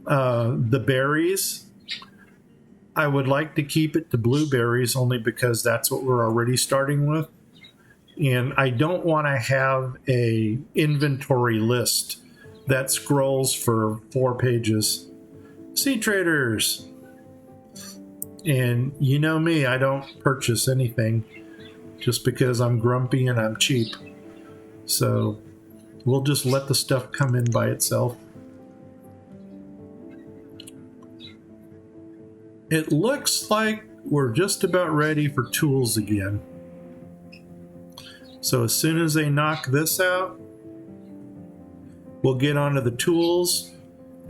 The berries, I would like to keep it to blueberries only because that's what we're already starting with. And I don't want to have a inventory list that scrolls for 4 pages. Seed traders. And you know me, I don't purchase anything just because I'm grumpy and I'm cheap. So we'll just let the stuff come in by itself. It looks like we're just about ready for tools again. So as soon as they knock this out, we'll get onto the tools.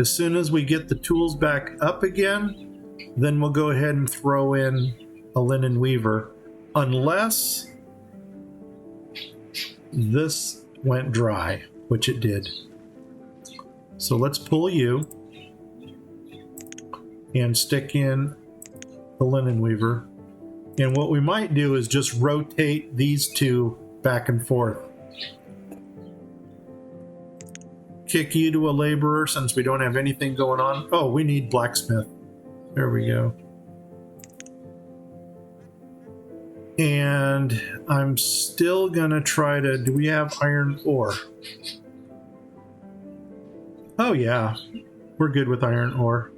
As soon as we get the tools back up again, then we'll go ahead and throw in a linen weaver, unless this went dry, which it did. So let's pull you and stick in the linen weaver. And what we might do is just rotate these two back and forth. Kick you to a laborer since we don't have anything going on. Oh, we need blacksmith. There we go. And I'm still gonna try to, do we have iron ore? Oh yeah, we're good with iron ore.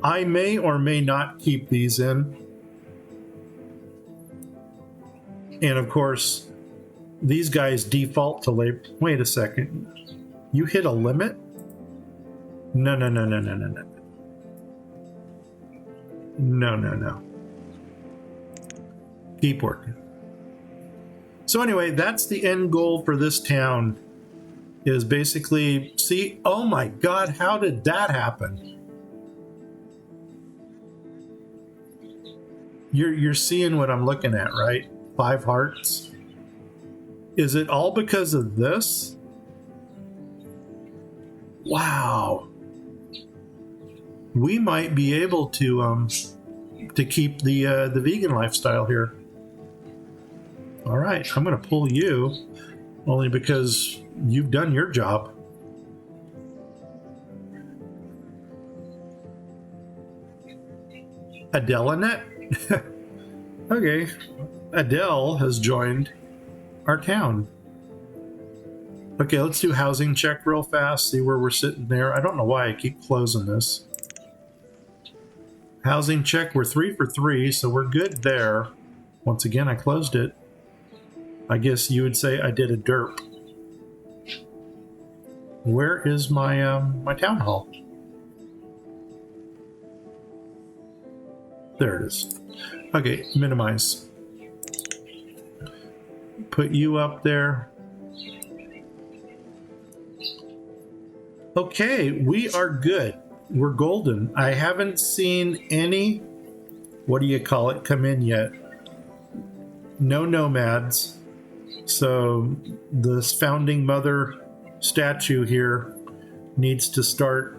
I may or may not keep these in. And of course, these guys default to labor. Wait a second. You hit a limit? No. No. Keep working. So anyway, that's the end goal for this town, is basically, see, oh my God, how did that happen? You're seeing what I'm looking at, right? 5 hearts. Is it all because of this? Wow. We might be able to keep the vegan lifestyle here. All right, I'm going to pull you, only because you've done your job. Adelanet? Okay, Adele has joined our town. Okay, let's do housing check real fast, see where we're sitting there. I don't know why I keep closing this. Housing check, we're 3 for 3, so we're good there. Once again, I closed it. I guess you would say I did a derp. Where is my my town hall? There it is. Okay, minimize. Put you up there. Okay, we are good. We're golden. I haven't seen any, what do you call it, come in yet. No nomads. So this founding mother statue here needs to start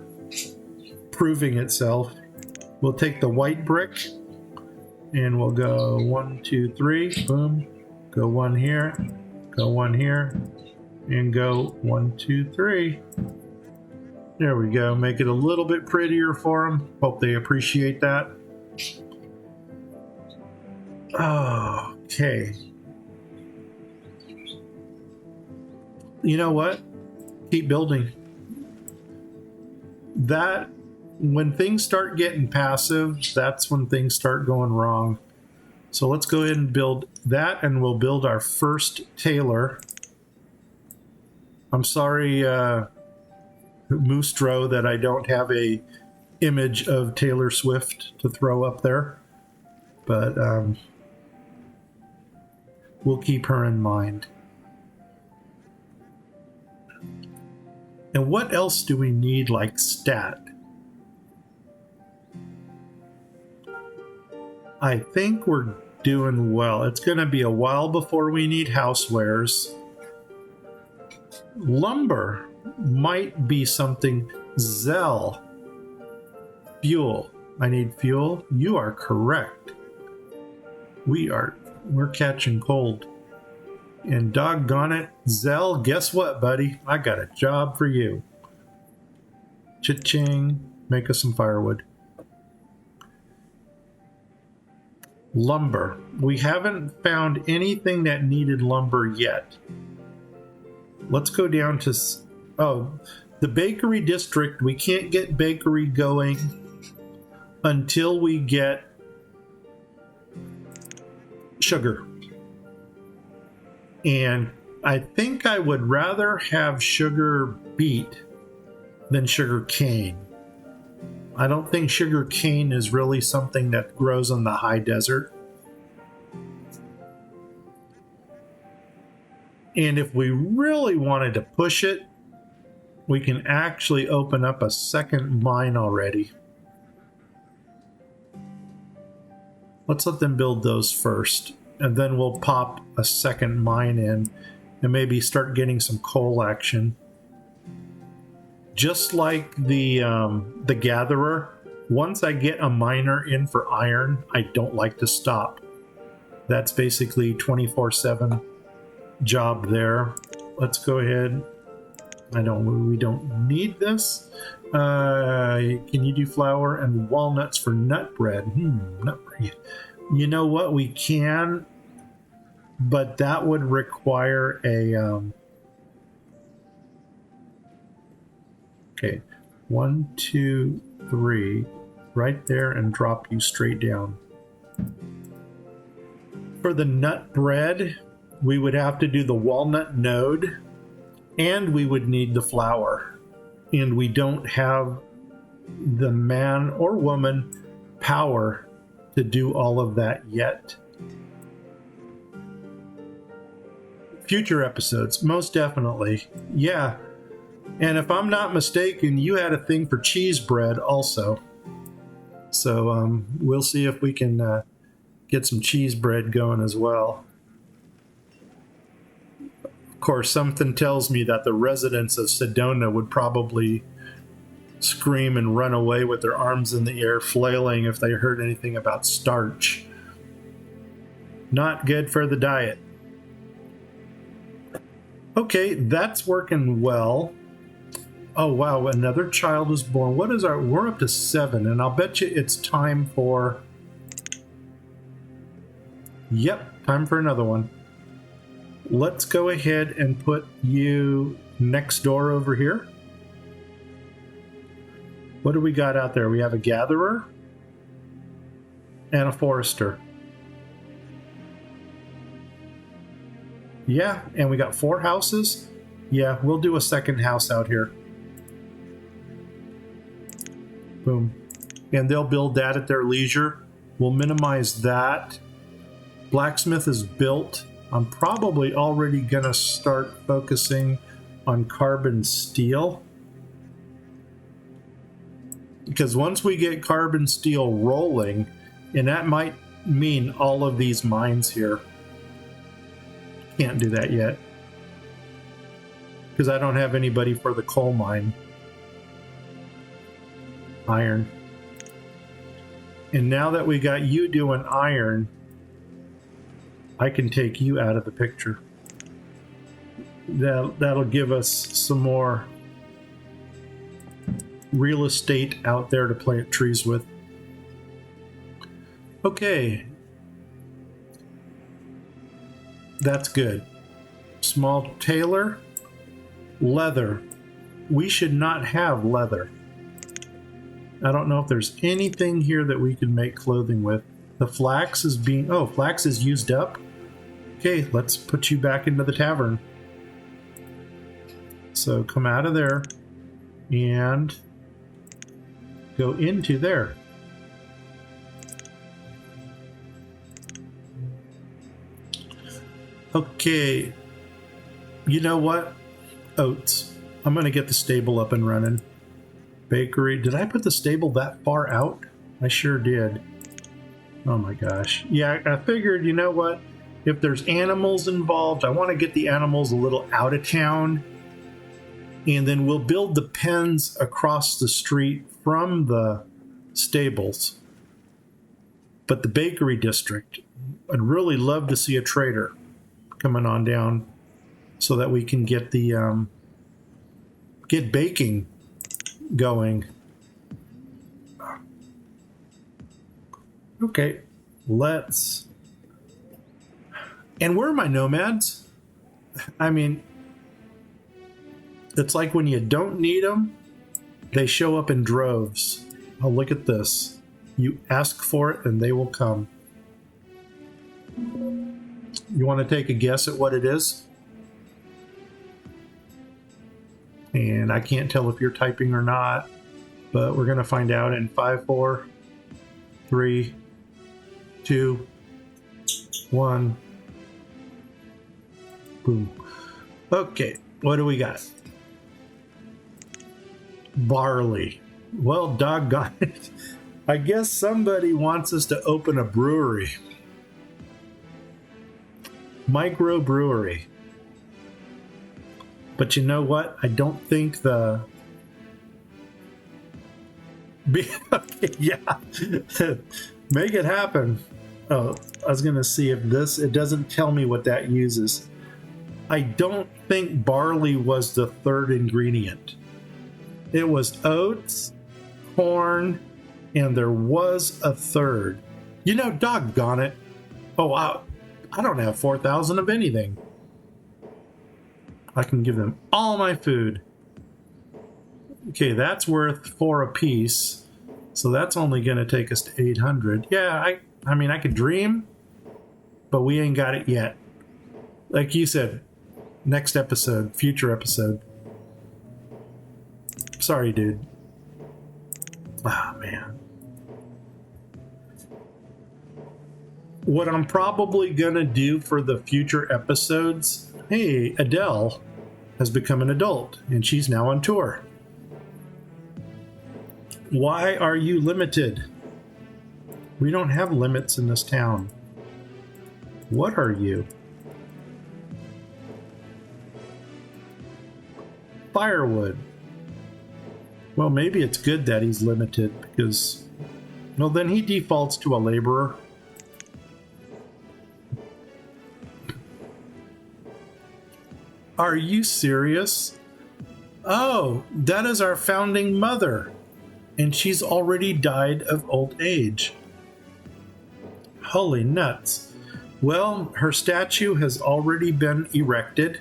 proving itself. We'll take the white brick and we'll go 1, 2, 3, boom. Go 1 here, go 1 here, and go 1, 2, 3. There we go. Make it a little bit prettier for them. Hope they appreciate that. Okay. You know what? Keep building. That, when things start getting passive, that's when things start going wrong. So let's go ahead and build that, and we'll build our first tailor. I'm sorry, Moostro, that I don't have a image of Taylor Swift to throw up there, but we'll keep her in mind. And what else do we need, like stat? I think we're doing well. It's going to be a while before we need housewares. Lumber might be something. Zell. Fuel. I need fuel. You are correct. We're catching cold. And doggone it, Zell, guess what, buddy? I got a job for you. Cha-ching. Make us some firewood. Lumber. We haven't found anything that needed lumber yet. Let's go down to... Oh, the bakery district. We can't get bakery going until we get sugar. And I think I would rather have sugar beet than sugar cane. I don't think sugar cane is really something that grows in the high desert. And if we really wanted to push it, we can actually open up a second mine already. Let's let them build those first, and then we'll pop a second mine in and maybe start getting some coal action. Just like the gatherer, once I get a miner in for iron, I don't like to stop. That's basically 24/7 job there. Let's go ahead. We don't need this. Can you do flour and walnuts for nut bread? Nut bread. You know what? We can, but that would require a. Okay, 1, 2, 3, right there, and drop you straight down. For the nut bread, we would have to do the walnut node, and we would need the flour. And we don't have the man or woman power to do all of that yet. Future episodes, most definitely. Yeah. And if I'm not mistaken, you had a thing for cheese bread also. So we'll see if we can get some cheese bread going as well. Of course, something tells me that the residents of Sedona would probably scream and run away with their arms in the air, flailing if they heard anything about starch. Not good for the diet. Okay, that's working well. Oh wow, another child was born. We're up to 7, and I'll bet you it's time for... Yep, time for another one. Let's go ahead and put you next door over here. What do we got out there? We have a gatherer and a forester. Yeah, and we got 4 houses. Yeah, we'll do a second house out here. Boom. And they'll build that at their leisure. We'll minimize that. Blacksmith is built. I'm probably already going to start focusing on carbon steel. Because once we get carbon steel rolling, and that might mean all of these mines here. Can't do that yet. Because I don't have anybody for the coal mine. Iron. And now that we got you doing iron, I can take you out of the picture. That'll give us some more real estate out there to plant trees with. Okay. That's good. Small tailor. Leather. We should not have leather. I don't know if there's anything here that we can make clothing with. The flax is flax is used up. Okay, let's put you back into the tavern. So come out of there and go into there. Okay, you know what? Oats. I'm going to get the stable up and running. Bakery. Did I put the stable that far out? I sure did. Oh my gosh. Yeah, I figured, you know what? If there's animals involved, I want to get the animals a little out of town. And then we'll build the pens across the street from the stables. But the bakery district, I'd really love to see a trader coming on down so that we can get the get baking going. Okay, let's... And where are my nomads? I mean, it's like when you don't need them, they show up in droves. Oh, look at this. You ask for it and they will come. You want to take a guess at what it is? And I can't tell if you're typing or not, but we're going to find out in 5, 4, 3, 2, 1. Boom. Okay, what do we got? Barley. Well, doggone it. I guess somebody wants us to open a brewery. Micro brewery. But you know what? I don't think the... yeah. Make it happen. Oh, I was going to see if this... It doesn't tell me what that uses. I don't think barley was the third ingredient. It was oats, corn, and there was a third. You know, doggone it. Oh, I don't have 4,000 of anything. I can give them all my food. Okay, that's worth 4 apiece. So that's only going to take us to 800. Yeah, I mean, I could dream, but we ain't got it yet. Like you said, next episode, future episode. Sorry, dude. Ah, man. What I'm probably going to do for the future episodes, hey, Adele has become an adult, and she's now on tour. Why are you limited? We don't have limits in this town. What are you? Firewood. Well, maybe it's good that he's limited because, well, then he defaults to a laborer. Are you serious? Oh, that is our founding mother, and she's already died of old age. Holy nuts. Well, her statue has already been erected.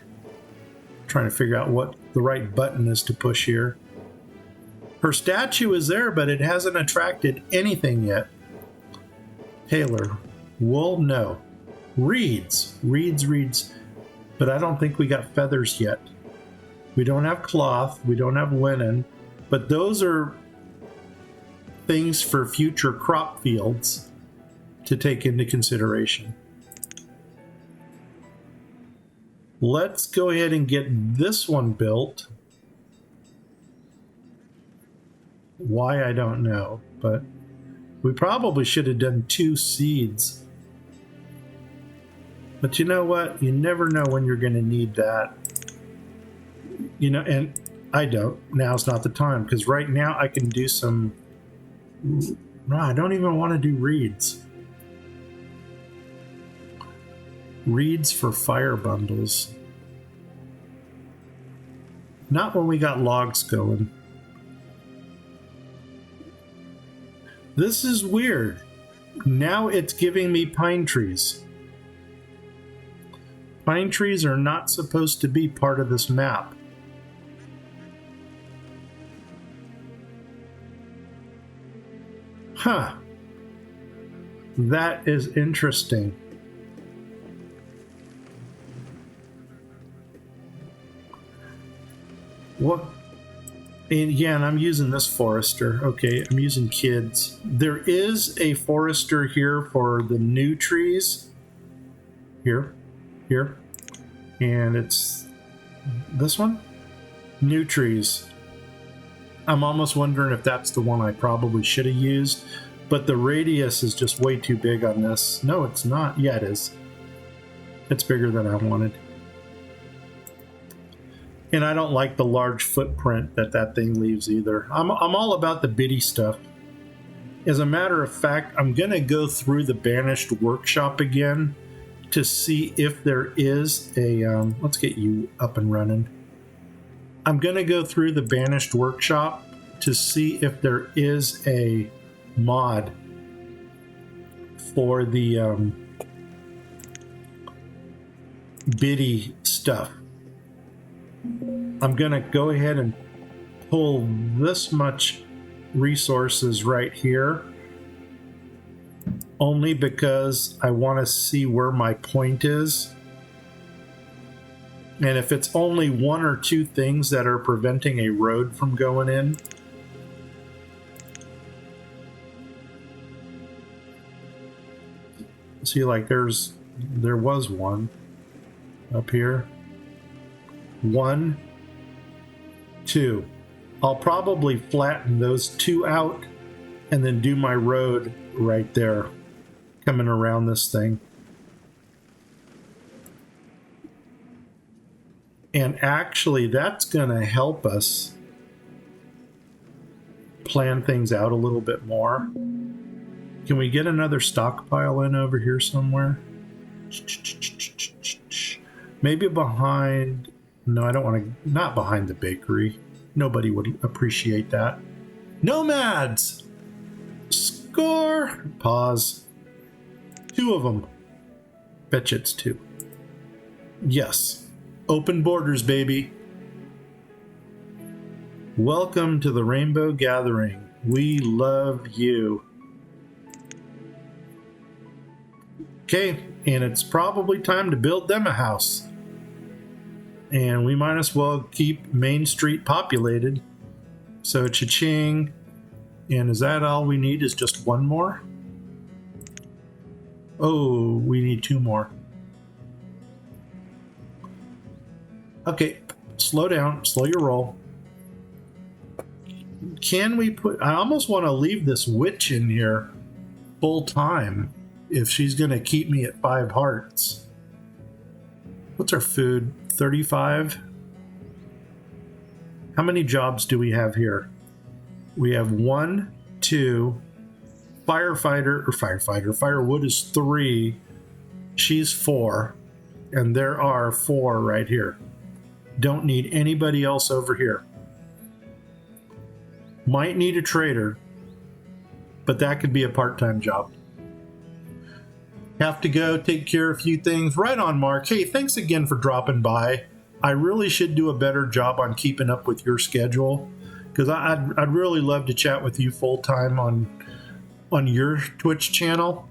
I'm trying to figure out what the right button is to push here. Her statue is there, but it hasn't attracted anything yet. Taylor. Wool? No. Reeds. Reeds. But I don't think we got feathers yet. We don't have cloth. We don't have linen. But those are things for future crop fields to take into consideration. Let's go ahead and get this one built. Why, I don't know, but we probably should have done 2 seeds. But you know what? You never know when you're going to need that. You know, and I don't. Now's not the time, because right now I can do some... No, I don't even want to do reeds. Reeds for fire bundles. Not when we got logs going. This is weird. Now it's giving me pine trees. Pine trees are not supposed to be part of this map. Huh. That is interesting. What? And yeah, and I'm using this forester. Okay, I'm using kids. There is a forester here for the new trees. Here. And it's this one? New trees. I'm almost wondering if that's the one I probably should have used, but the radius is just way too big on this. No, it's not. Yeah, it is. It's bigger than I wanted. And I don't like the large footprint that thing leaves either. I'm all about the bitty stuff. As a matter of fact, I'm going to go through the Banished workshop again to see if there is a... let's get you up and running. I'm going to go through the Banished workshop to see if there is a mod for the bitty stuff. I'm going to go ahead and pull this much resources right here, only because I want to see where my point is. And if it's only 1 or 2 things that are preventing a road from going in, see, like there was one up here. 1, 2. I'll probably flatten those two out and then do my road right there coming around this thing. And actually, that's going to help us plan things out a little bit more. Can we get another stockpile in over here somewhere? Maybe behind... No, I don't want to... Not behind the bakery. Nobody would appreciate that. Nomads! Score! Pause. 2 of them. Bet you it's 2. Yes. Open borders, baby. Welcome to the Rainbow Gathering. We love you. Okay, and it's probably time to build them a house. And we might as well keep Main Street populated. So cha-ching. And is that all we need is just 1 more? Oh, we need 2 more. Okay, slow down, slow your roll. Can we put... I almost want to leave this witch in here full time if she's going to keep me at 5 hearts. What's our food? 35? How many jobs do we have here? We have 1, 2, firewood is 3, she's 4, and there are 4 right here. Don't need anybody else over here. Might need a trader, but that could be a part-time job. Have to go take care of a few things. Right on, Mark. Hey, thanks again for dropping by. I really should do a better job on keeping up with your schedule, because I'd really love to chat with you full-time on your Twitch channel.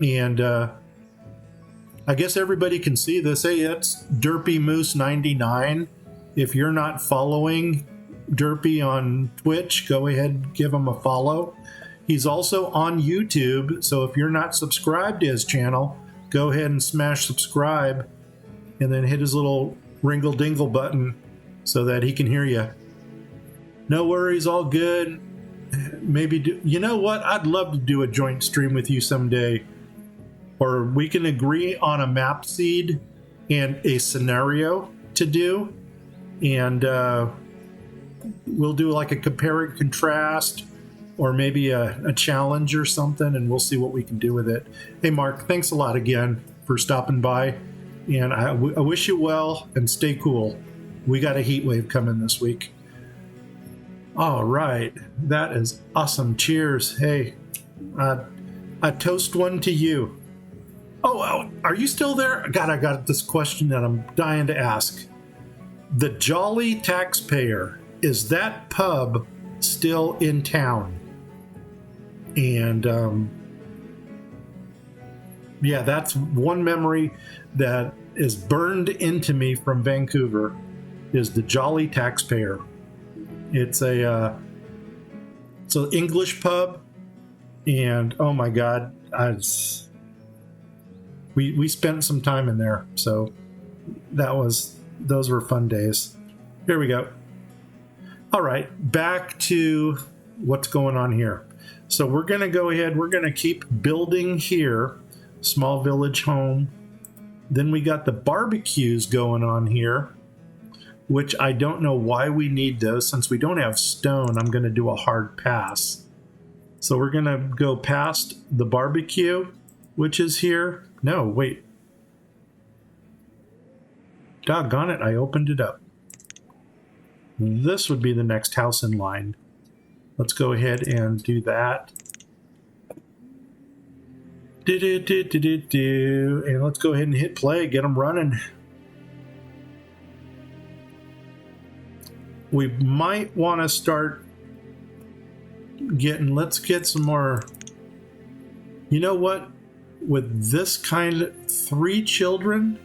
And I guess everybody can see this. Hey, that's Derpy Moose 99. If you're not following Derpy on Twitch, go ahead and give him a follow. He's also on YouTube, so if you're not subscribed to his channel, go ahead and smash subscribe and then hit his little ringle-dingle button so that he can hear you. No worries, all good. Maybe you know what? I'd love to do a joint stream with you someday. Or we can agree on a map seed and a scenario to do. And we'll do like a compare and contrast, or maybe a challenge or something, and we'll see what we can do with it. Hey, Mark, thanks a lot again for stopping by. And I wish you well, and stay cool. We got a heat wave coming this week. All right. That is awesome. Cheers. Hey, I toast one to you. Oh, are you still there? God, I got this question that I'm dying to ask. The Jolly Taxpayer, is that pub still in town? And yeah, that's one memory that is burned into me from Vancouver, is the Jolly Taxpayer. It's an English pub, and oh my God, we spent some time in there, so those were fun days. Here we go. All right, back to what's going on here. So we're going to go ahead, we're going to keep building here, small village home. Then we got the barbecues going on here, which I don't know why we need those. Since we don't have stone, I'm going to do a hard pass. So we're going to go past the barbecue, which is here. No, wait. Doggone it, I opened it up. This would be the next house in line. Let's go ahead and do that. And let's go ahead and hit play, get them running. We might want to start let's get some more. You know what? With this kind of 3 children,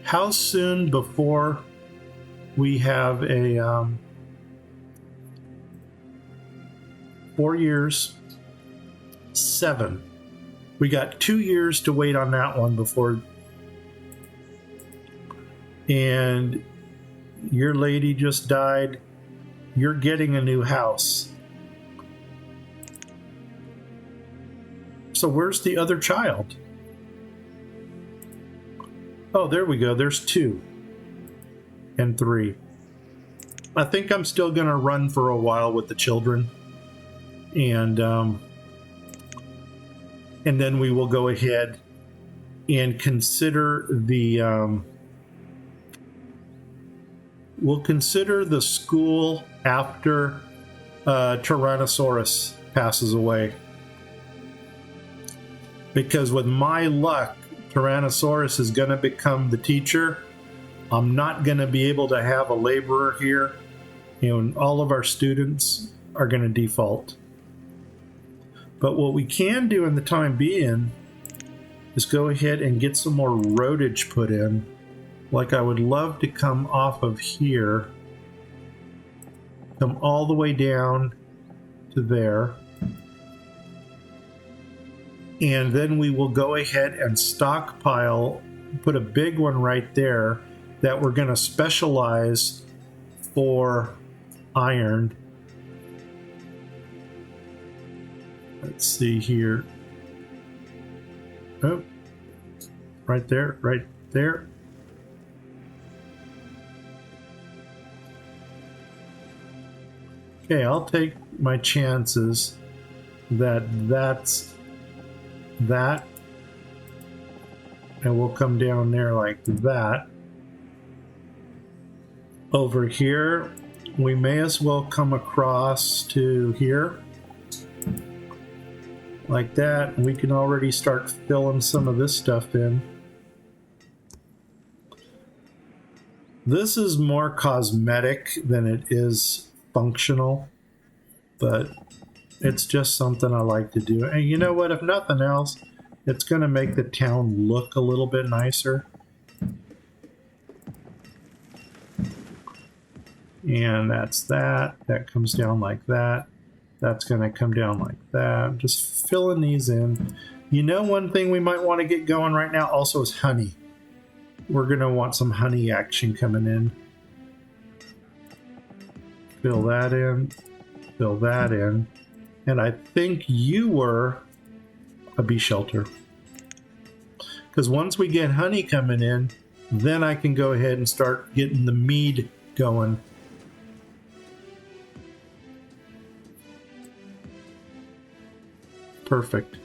how soon before we have a 4 years, 7. We got 2 years to wait on that one before. And your lady just died. you're getting a new house. So where's the other child? Oh, there we go. There's 2 and 3. I think I'm still going to run for a while with the children. And then we will go ahead and consider the we'll consider the school after Tyrannosaurus passes away. Because with my luck, Tyrannosaurus is going to become the teacher. I'm not going to be able to have a laborer here. And all of our students are going to default. But what we can do in the time being is go ahead and get some more roadage put in. Like I would love to come off of here, come all the way down to there. And then we will go ahead and stockpile, put a big one right there that we're going to specialize for iron. Let's see here. Oh, right there, right there. Okay, I'll take my chances that that's that, and we'll come down there like that. Over here, we may as well come across to here like that, and we can already start filling some of this stuff in. This is more cosmetic than it is functional, but it's just something I like to do. And you know what? If nothing else, it's going to make the town look a little bit nicer. And that's that. That comes down like that. That's going to come down like that. Just filling these in. You know, one thing we might want to get going right now also is honey. We're going to want some honey action coming in. Fill that in. Fill that in. And I think you were a bee shelter. Because once we get honey coming in, then I can go ahead and start getting the mead going. Perfect.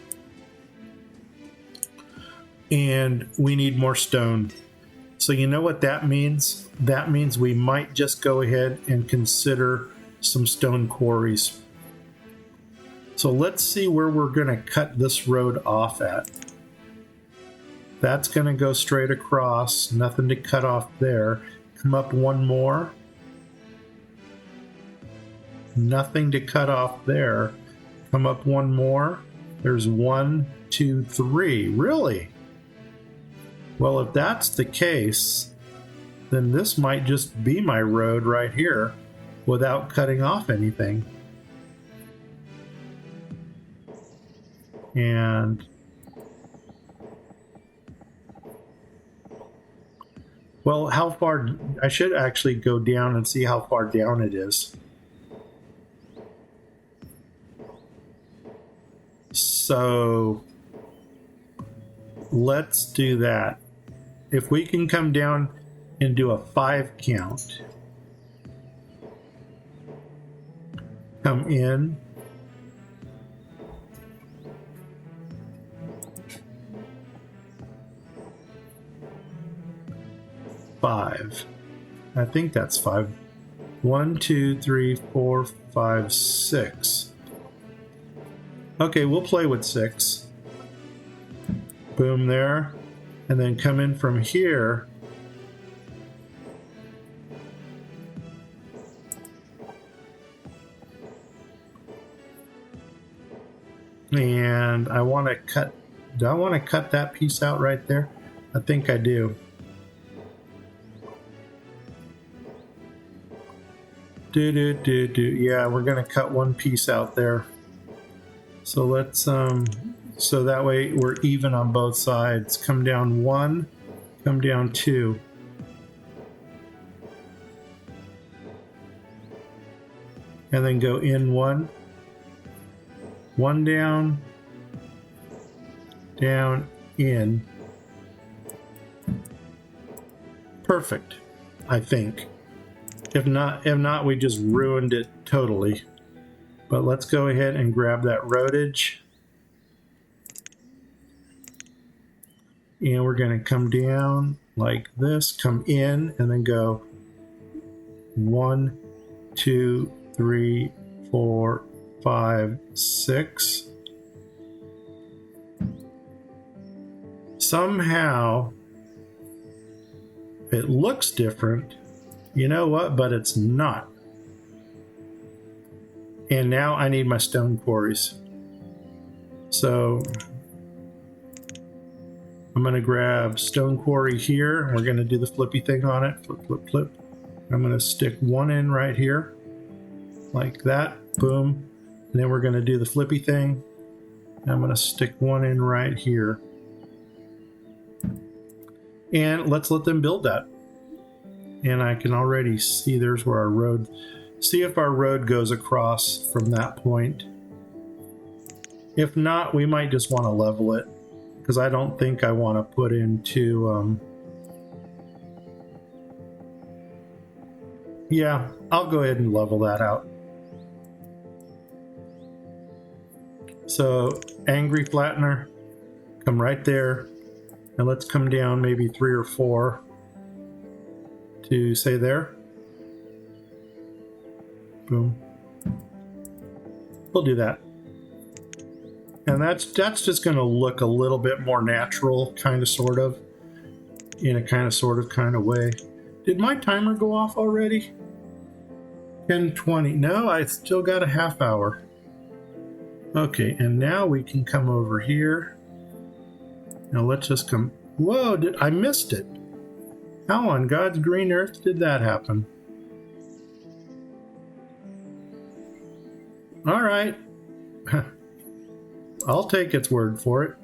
And we need more stone. So you know what that means? That means we might just go ahead and consider some stone quarries. So let's see where we're going to cut this road off at. That's going to go straight across. Nothing to cut off there. Come up one more. Nothing to cut off there. Come up one more. There's 1, 2, 3. Really? Well, if that's the case, then this might just be my road right here without cutting off anything. And well, how far? I should actually go down and see how far down it is. So let's do that. If we can come down and do a 5 count, come in, five. I think that's 5. 1, 2, 3, 4, 5, 6. Okay, we'll play with 6. Boom there. And then come in from here. And I want to cut. Do I want to cut that piece out right there? I think I do. Yeah, we're going to cut one piece out there. So let's, so that way we're even on both sides. Come down 1, come down 2. and then go in one. One down, down, in. Perfect, I think. If not, we just ruined it totally. But let's go ahead and grab that roadage. And we're going to come down like this, come in, and then go 1, 2, 3, 4, 5, 6. Somehow it looks different. You know what? But it's not. And now I need my stone quarries. So I'm going to grab stone quarry here. We're going to do the flippy thing on it. Flip, flip, flip. I'm going to stick one in right here. Like that. Boom. And then we're going to do the flippy thing. I'm going to stick one in right here. And let's let them build that. And I can already see there's where our road... See if our road goes across from that point. If not, we might just want to level it. Because I don't think I want to put into... Yeah, I'll go ahead and level that out. So, angry flattener, come right there. And let's come down maybe 3 or 4 to say there. Boom. We'll do that. And that's just going to look a little bit more natural, kind of, sort of, in a kind of, sort of, kind of way. Did my timer go off already? 10:20. No, I still got a half hour. Okay, and now we can come over here. Now let's just come... Whoa, I missed it. How on God's green earth did that happen? All right. I'll take its word for it.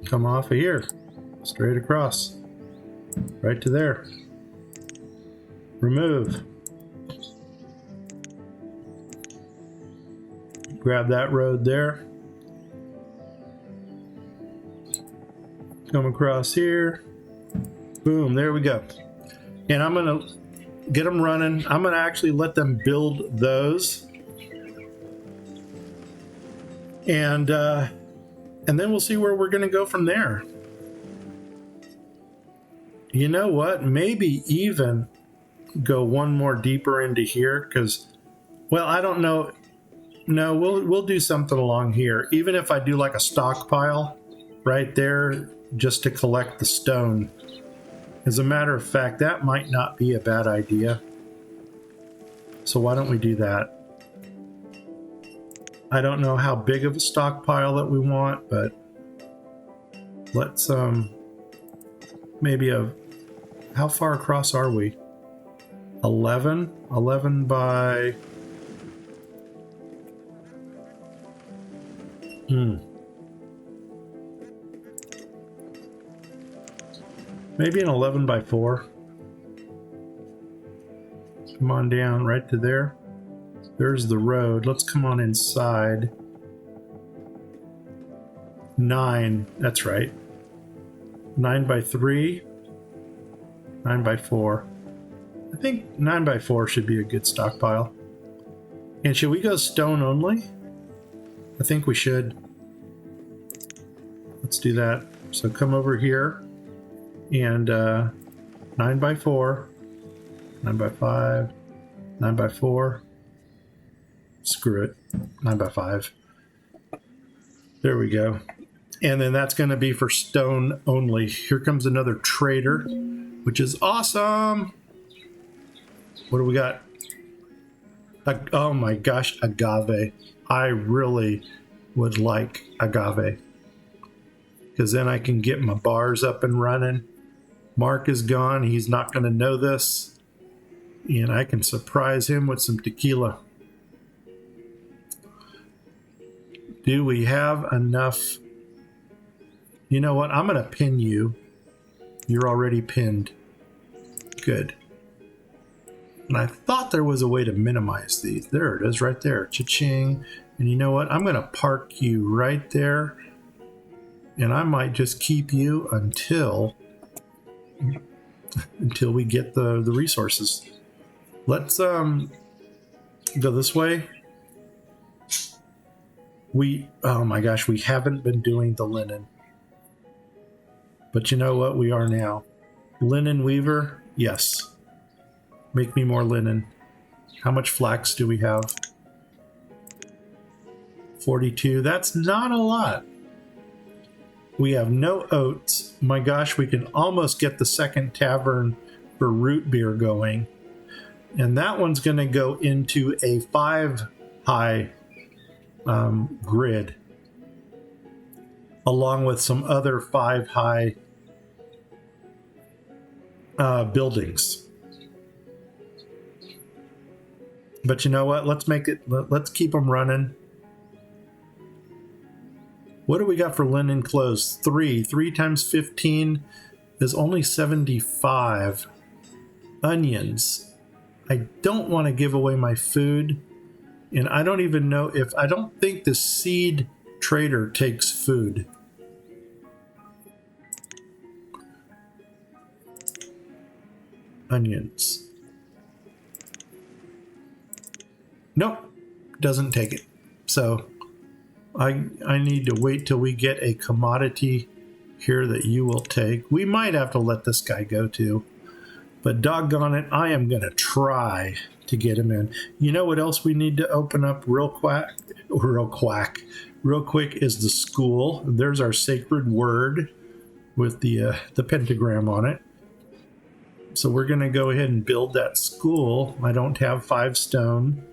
Come off of here. Straight across. Right to there. Remove. Grab that road there. Come across here. Boom, there we go. And I'm going to get them running. I'm going to actually let them build those. And then we'll see where we're going to go from there. You know what? Maybe even go one more deeper into here because, well, I don't know. No, we'll do something along here. Even if I do like a stockpile right there just to collect the stone. As a matter of fact, that might not be a bad idea. So why don't we do that? I don't know how big of a stockpile that we want, but let's maybe how far across are we? 11 by maybe an 11 by 4. Come on down right to there. There's the road. Let's come on inside. 9. That's right. 9 by 3. 9 by 4. I think 9 by 4 should be a good stockpile. And should we go stone only? I think we should. Let's do that. So come over here. And 9 by 4. 9 by 5. 9 by 4. Screw it. 9 by 5. There we go. And then that's going to be for stone only. Here comes another trader, which is awesome. What do we got? Oh my gosh, agave. I really would like agave. Because then I can get my bars up and running. Mark is gone. He's not going to know this. And I can surprise him with some tequila. Do we have enough? You know what? I'm going to pin you. You're already pinned. Good. And I thought there was a way to minimize these. There it is right there. Cha-ching. And you know what? I'm going to park you right there. And I might just keep you until we get the resources. Let's go this way. Oh my gosh, we haven't been doing the linen. But you know what? We are now. Linen weaver? Yes. Make me more linen. How much flax do we have? 42. That's not a lot. We have no oats. My gosh, we can almost get the second tavern for root beer going. And that one's going to go into a 5-high grid, along with some other 5-high buildings. But you know what? Let's keep them running. What do we got for linen clothes? 3 times 15 is only 75. Onions. I don't want to give away my food. And I don't even know I don't think the seed trader takes food. Onions. Nope, doesn't take it. So I need to wait till we get a commodity here that you will take. We might have to let this guy go too. But doggone it, I am going to try to get him in. You know what else we need to open up real quick is the school. There's our sacred word with the pentagram on it. So we're going to go ahead and build that school. I don't have 5 stone.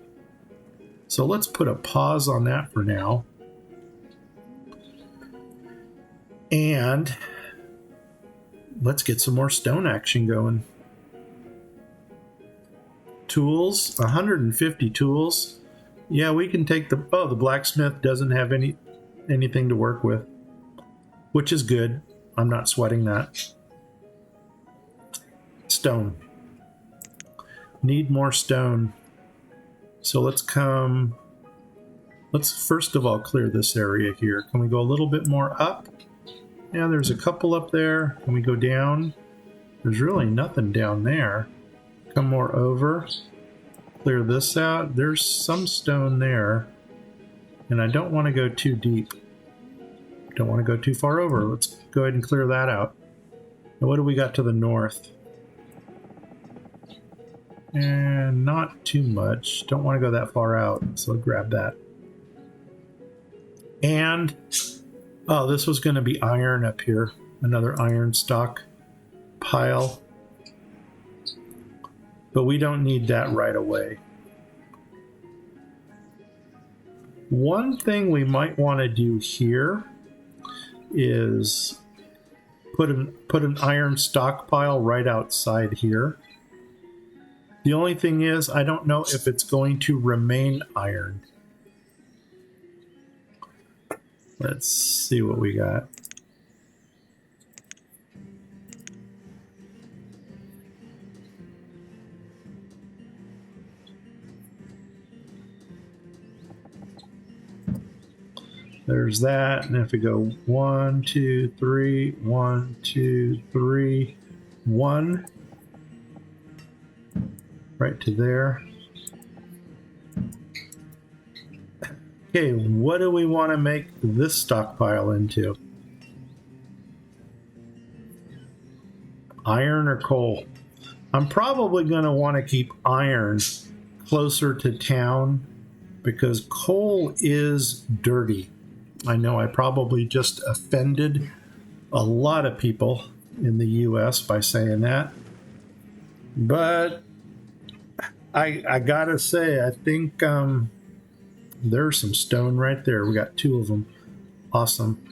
So let's put a pause on that for now. And let's get some more stone action going. Tools, 150 tools. Yeah, we can take the blacksmith doesn't have anything to work with, which is good. I'm not sweating that. Stone. Need more stone. So let's first of all clear this area here. Can we go a little bit more up? Yeah, there's a couple up there. Can we go down? There's really nothing down there. Come more over. Clear this out. There's some stone there. And I don't want to go too deep. Don't want to go too far over. Let's go ahead and clear that out. Now what do we got to the north? And not too much. Don't want to go that far out. So I'll grab that. And this was going to be iron up here. Another iron stock pile. But we don't need that right away. One thing we might want to do here is put an iron stockpile right outside here. The only thing is, I don't know if it's going to remain iron. Let's see what we got. There's that, and if we go 1, 2, 3, 1, 2, 3, 1, right to there. Okay, what do we want to make this stockpile into? Iron or coal? I'm probably going to want to keep iron closer to town because coal is dirty. I know I probably just offended a lot of people in the US by saying that. But I gotta say, I think there's some stone right there. We got 2 of them. Awesome.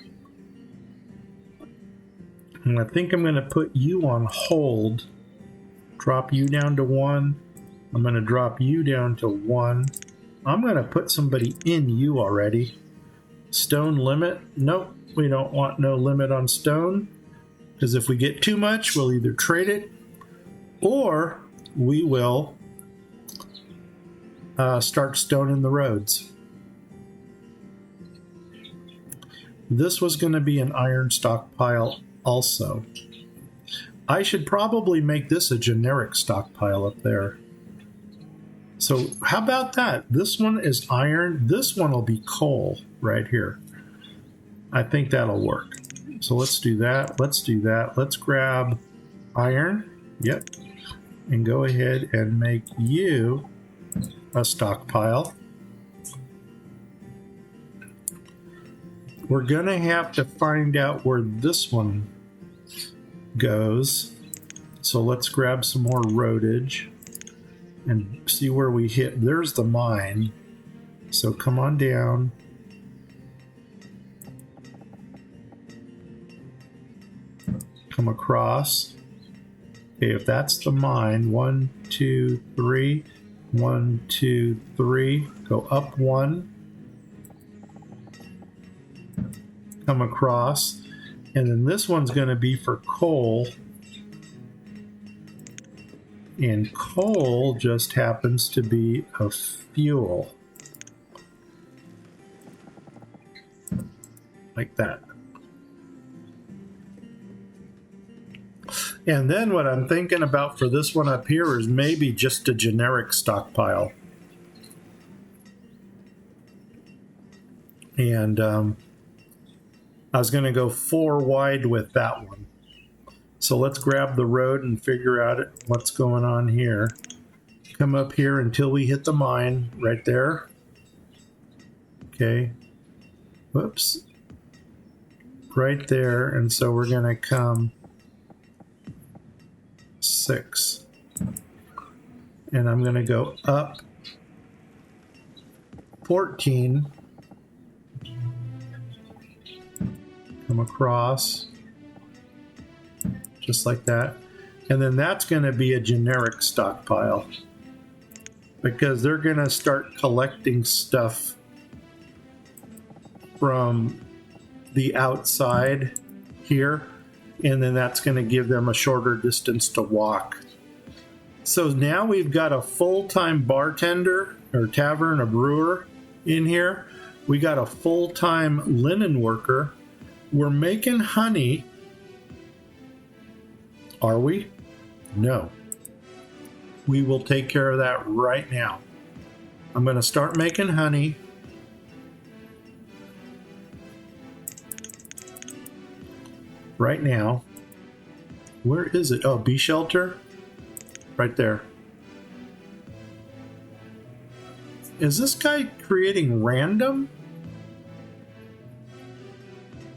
And I think I'm going to put you on hold. Drop you down to 1. I'm going to drop you down to 1. I'm going to put somebody in you already. Stone limit. Nope, we don't want no limit on stone. Because if we get too much, we'll either trade it or we will start stoning the roads. This was going to be an iron stockpile also. I should probably make this a generic stockpile up there. So how about that? This one is iron. This one will be coal right here. I think that'll work. So let's do that. Let's do that. Let's grab iron. Yep. And go ahead and make you a stockpile. We're going to have to find out where this one goes. So let's grab some more roadage and see where we hit. There's the mine. So come on down. Come across. Okay, if that's the mine, 1, 2, 3, 1, 2, 3, go up 1, come across, and then this one's going to be for coal, and coal just happens to be a fuel, like that. And then what I'm thinking about for this one up here is maybe just a generic stockpile. And I was going to go 4 wide with that one. So let's grab the road and figure out what's going on here. Come up here until we hit the mine right there. Okay. Whoops. Right there. And so we're going to come 6, and I'm going to go up 14, come across just like that, and then that's going to be a generic stockpile because they're going to start collecting stuff from the outside here. And then that's going to give them a shorter distance to walk. So now we've got a full-time bartender or tavern, a brewer in here. We got a full-time linen worker. We're making honey. Are we? No. We will take care of that right now. I'm going to start making honey. Right now. Where is it? Oh, bee shelter? Right there. Is this guy creating random?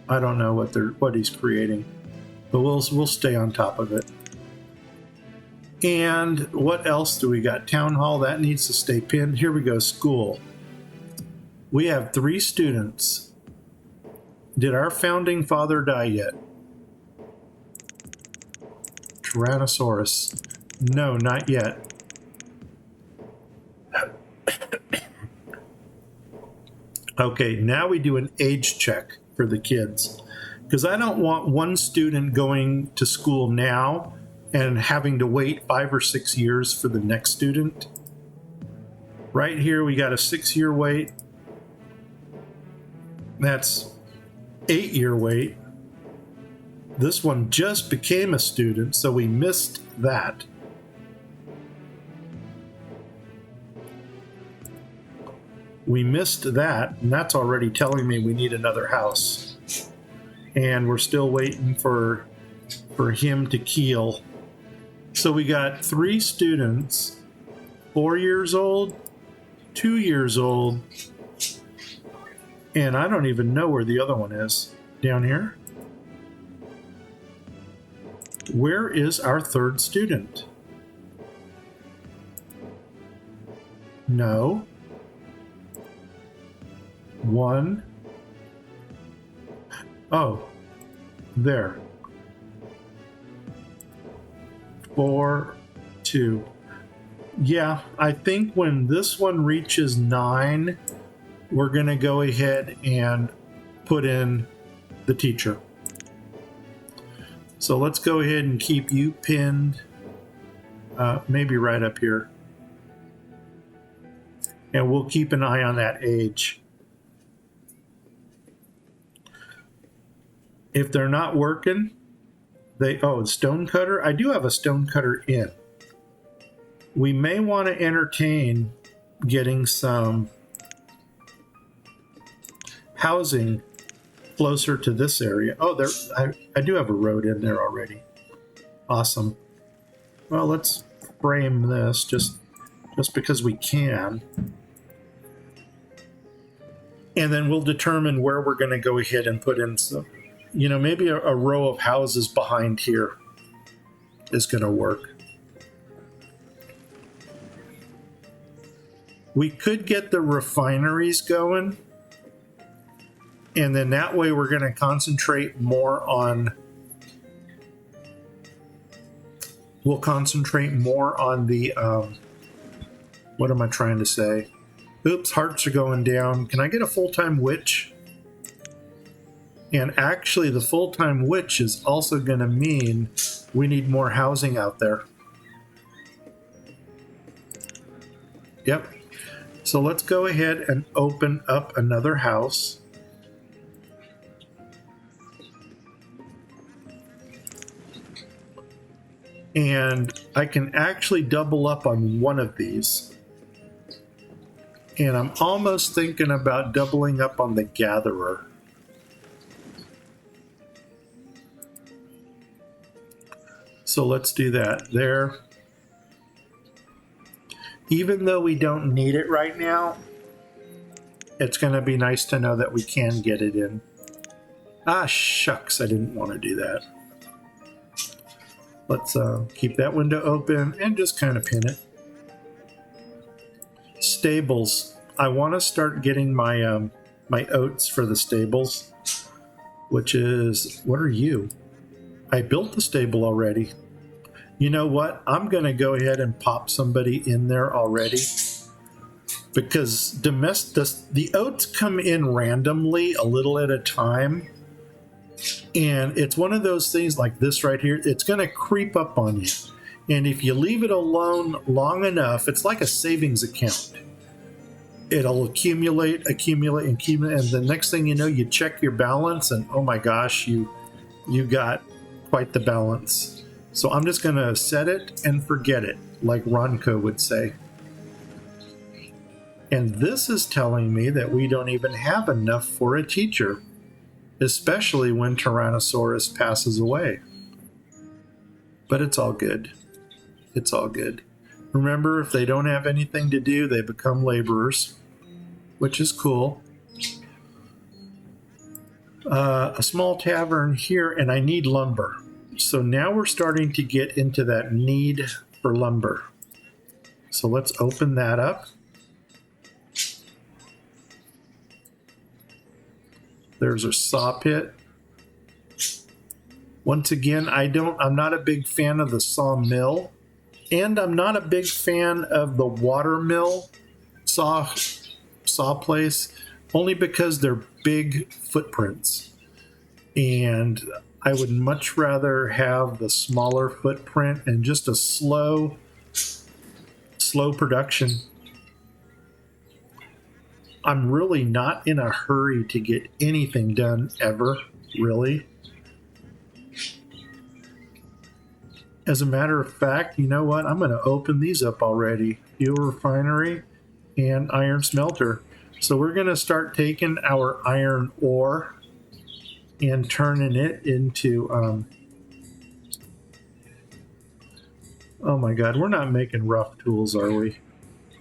I don't know what he's creating, but we'll stay on top of it. And what else do we got? Town hall, that needs to stay pinned. Here we go, school. We have 3 students. Did our founding father die yet? Tyrannosaurus. No, not yet. Okay, now we do an age check for the kids. Because I don't want one student going to school now and having to wait 5 or 6 years for the next student. Right here, we got a 6-year wait. That's 8-year wait. This one just became a student, so we missed that. We missed that, and that's already telling me we need another house. And we're still waiting for him to keel. So we got 3 students, 4 years old, 2 years old, and I don't even know where the other one is. Down here? Where is our 3rd student? No. 1. Oh, there. 4, 2. Yeah, I think when this one reaches 9, we're going to go ahead and put in the teacher. So let's go ahead and keep you pinned, maybe right up here. And we'll keep an eye on that age. If they're not working, stonecutter. I do have a stonecutter in. We may want to entertain getting some housing closer to this area. Oh, I do have a road in there already. Awesome. Well, let's frame this just because we can. And then we'll determine where we're going to go ahead and put in some, maybe a row of houses behind here is going to work. We could get the refineries going, and then that way we're going to concentrate more on the what am I trying to say? Oops, hearts are going down. Can I get a full-time witch? And actually the full-time witch is also going to mean we need more housing out there. Yep. So let's go ahead and open up another house. And I can actually double up on one of these. And I'm almost thinking about doubling up on the gatherer. So let's do that there. Even though we don't need it right now, it's going to be nice to know that we can get it in. Ah, shucks, I didn't want to do that. Let's keep that window open and just kind of pin it. Stables. I want to start getting my my oats for the stables, which is, what are you? I built the stable already. You know what? I'm going to go ahead and pop somebody in there already, because the oats come in randomly a little at a time. And it's one of those things like this right here. It's going to creep up on you. And if you leave it alone long enough, it's like a savings account. It'll accumulate. And the next thing you know, you check your balance and oh my gosh, you got quite the balance. So I'm just going to set it and forget it, like Ronco would say. And this is telling me that we don't even have enough for a teacher, especially when Tyrannosaurus passes away. But it's all good. It's all good. Remember, if they don't have anything to do, they become laborers, which is cool. A small tavern here, and I need lumber. So now we're starting to get into that need for lumber. So let's open that up. There's our saw pit. Once again, I'm not a big fan of the sawmill, and I'm not a big fan of the watermill saw place, only because they're big footprints. And I would much rather have the smaller footprint and just a slow production. I'm really not in a hurry to get anything done ever, really. As a matter of fact, you know what? I'm going to open these up already. Fuel refinery and iron smelter. So we're going to start taking our iron ore and turning it into, oh my God, we're not making rough tools, are we?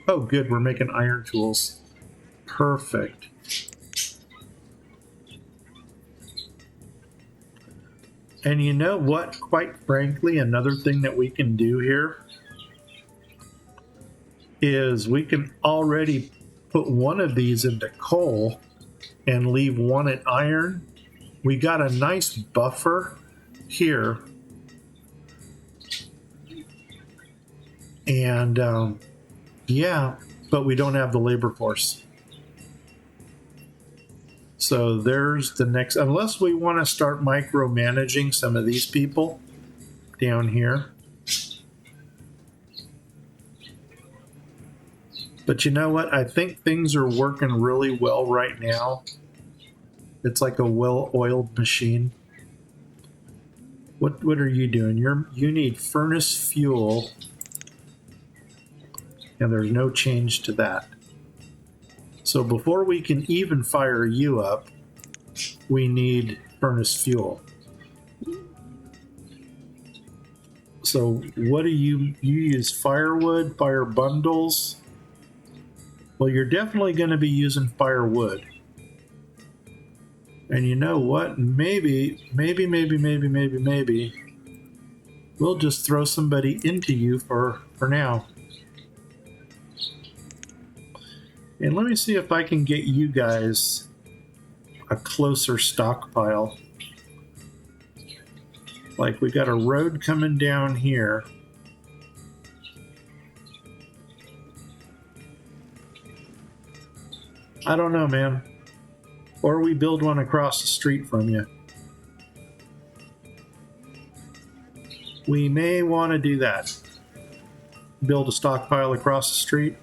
Oh, good, we're making iron tools. Perfect. And you know what? Quite frankly, another thing that we can do here is we can already put one of these into coal and leave one at iron. We got a nice buffer here. And yeah, but we don't have the labor force. So there's the next, unless we want to start micromanaging some of these people down here. But you know what? I think things are working really well right now. It's like a well-oiled machine. What are you doing? You need furnace fuel, and there's no change to that. So before we can even fire you up, we need furnace fuel. So what do you use? Firewood, fire bundles? Well, you're definitely going to be using firewood. And you know what? Maybe, we'll just throw somebody into you for now. And let me see if I can get you guys a closer stockpile. Like we got a road coming down here. I don't know, man. Or we build one across the street from you. We may want to do that. Build a stockpile across the street.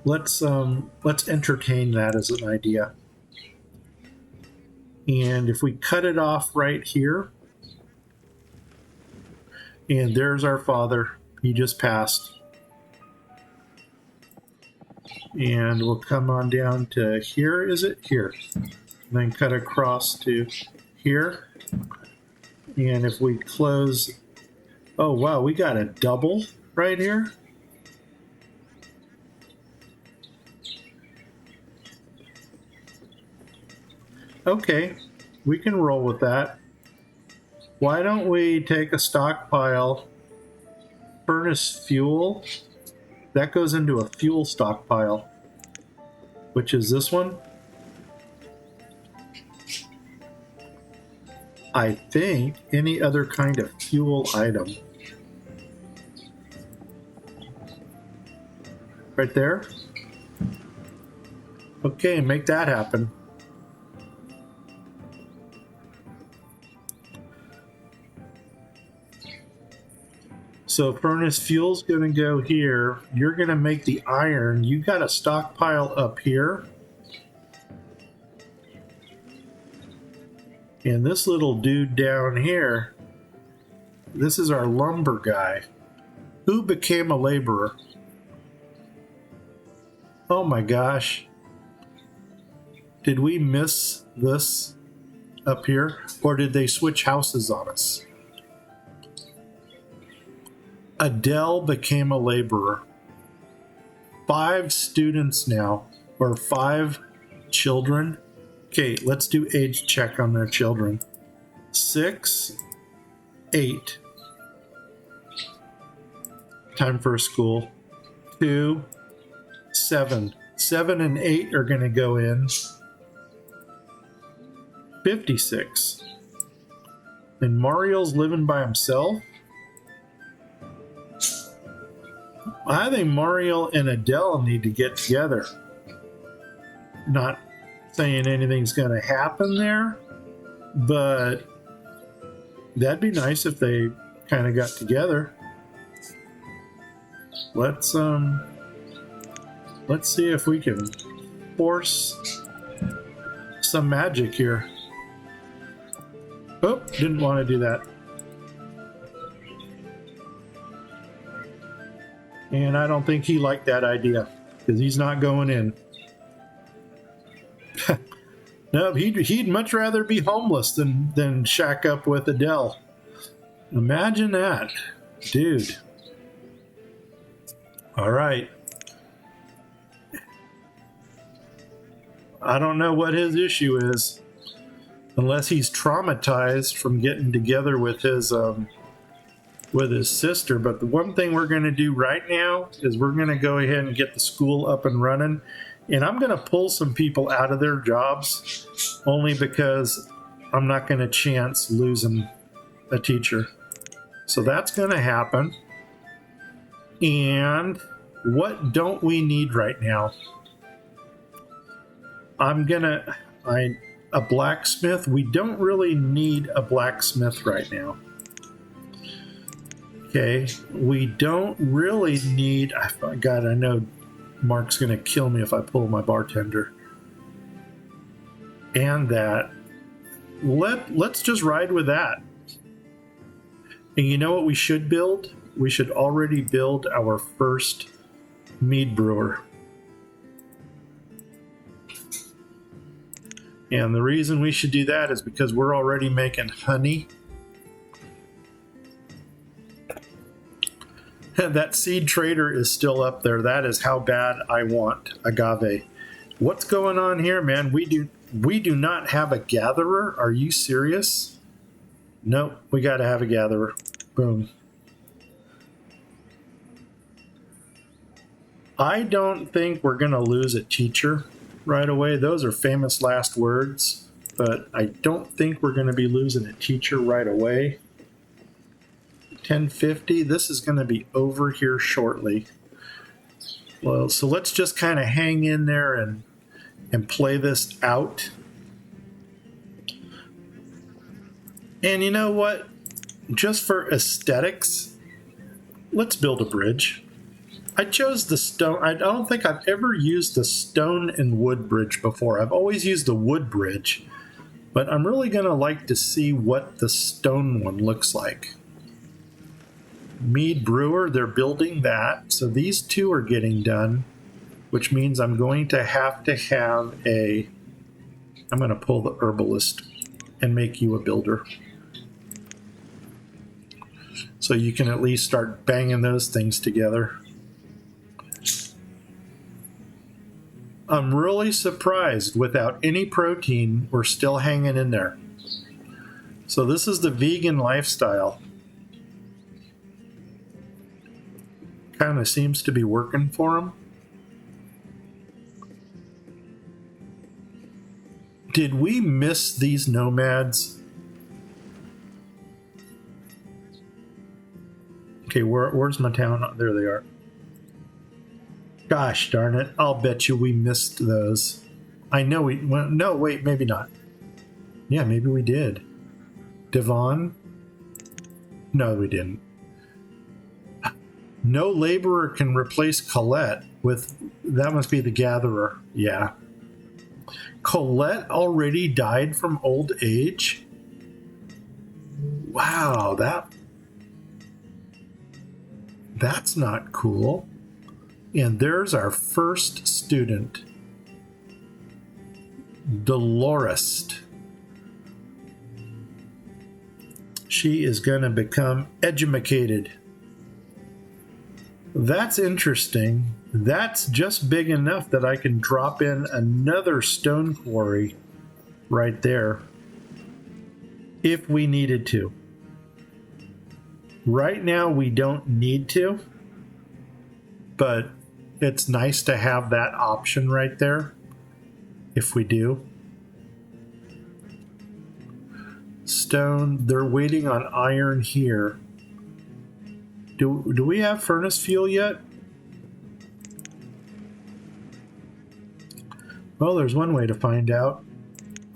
Let's entertain that as an idea. And if we cut it off right here, and there's our father. He just passed. And we'll come on down to here, is it? Here. And then cut across to here. And if we close, oh wow, we got a double right here. Okay, we can roll with that. Why don't we take a stockpile, furnace fuel, that goes into a fuel stockpile, which is this one. I think any other kind of fuel item. Right there. Okay, make that happen. So furnace fuel's going to go here. You're going to make the iron. You got a stockpile up here. And this little dude down here, this is our lumber guy. Who became a laborer? Oh my gosh. Did we miss this up here? Or did they switch houses on us? Adele became a laborer. 5 students now, or 5 children. Okay, let's do age check on their children. 6, 8. Time for school. 2, 7. 7 and 8 are going to go in. 56. And Mario's living by himself? I think Mario and Adele need to get together. Not saying anything's going to happen there, but that'd be nice if they kind of got together. Let's see if we can force some magic here. Oh, didn't want to do that. And I don't think he liked that idea, because he's not going in. No, he'd much rather be homeless than shack up with Adele. Imagine that, dude. All right. I don't know what his issue is, unless he's traumatized from getting together with his sister. But the one thing we're going to do right now is we're going to go ahead and get the school up and running. And I'm going to pull some people out of their jobs only because I'm not going to chance losing a teacher. So that's going to happen. And what don't we need right now? A blacksmith. We don't really need a blacksmith right now. Okay, we don't really need... God, I know Mark's going to kill me if I pull my bartender. And that. Let's just ride with that. And you know what we should build? We should already build our first mead brewer. And the reason we should do that is because we're already making honey. That seed trader is still up there. That is how bad I want agave. What's going on here, man? We do not have a gatherer. Are you serious? Nope, we got to have a gatherer. Boom. I don't think we're going to lose a teacher right away. Those are famous last words, but I don't think we're going to be losing a teacher right away. 1050, this is going to be over here shortly. Well, so let's just kind of hang in there and play this out. And you know what? Just for aesthetics, let's build a bridge. I chose the stone. I don't think I've ever used the stone and wood bridge before. I've always used the wood bridge, but I'm really going to like to see what the stone one looks like. Mead brewer, they're building that. So these two are getting done, which means I'm going to have a... I'm going to pull the herbalist and make you a builder. So you can at least start banging those things together. I'm really surprised without any protein, we're still hanging in there. So this is the vegan lifestyle. Kind of seems to be working for them. Did we miss these nomads? Okay, where's my town? Oh, there they are. Gosh darn it. I'll bet you we missed those. I know we... Well, no, wait, maybe not. Yeah, maybe we did. Devon? No, we didn't. No laborer can replace Colette with... That must be the gatherer. Yeah. Colette already died from old age? Wow, that's not cool. And there's our first student, Dolores. She is going to become edumacated. That's interesting. That's just big enough that I can drop in another stone quarry right there if we needed to. Right now we don't need to, but it's nice to have that option right there if we do. Stone, they're waiting on iron here. Do we have furnace fuel yet? Well, there's one way to find out.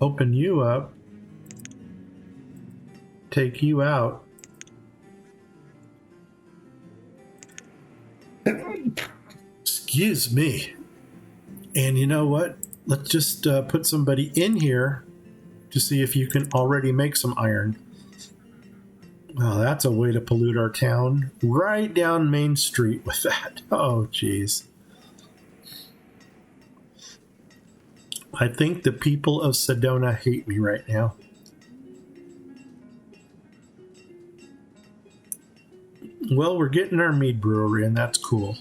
Open you up. Take you out. Excuse me. And you know what? Let's just put somebody in here to see if you can already make some iron. Well, that's a way to pollute our town. Right down Main Street with that. Oh, jeez. I think the people of Sedona hate me right now. Well, we're getting our mead brewery, and that's cool.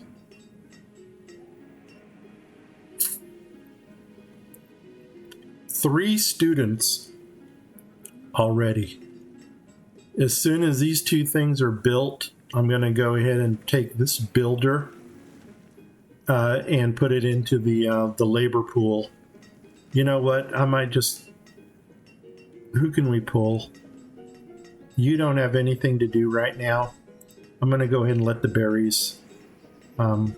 Three students already. As soon as these two things are built, I'm going to go ahead and take this builder and put it into the labor pool. You know what? I might just... Who can we pull? You don't have anything to do right now. I'm going to go ahead and let the berries... we're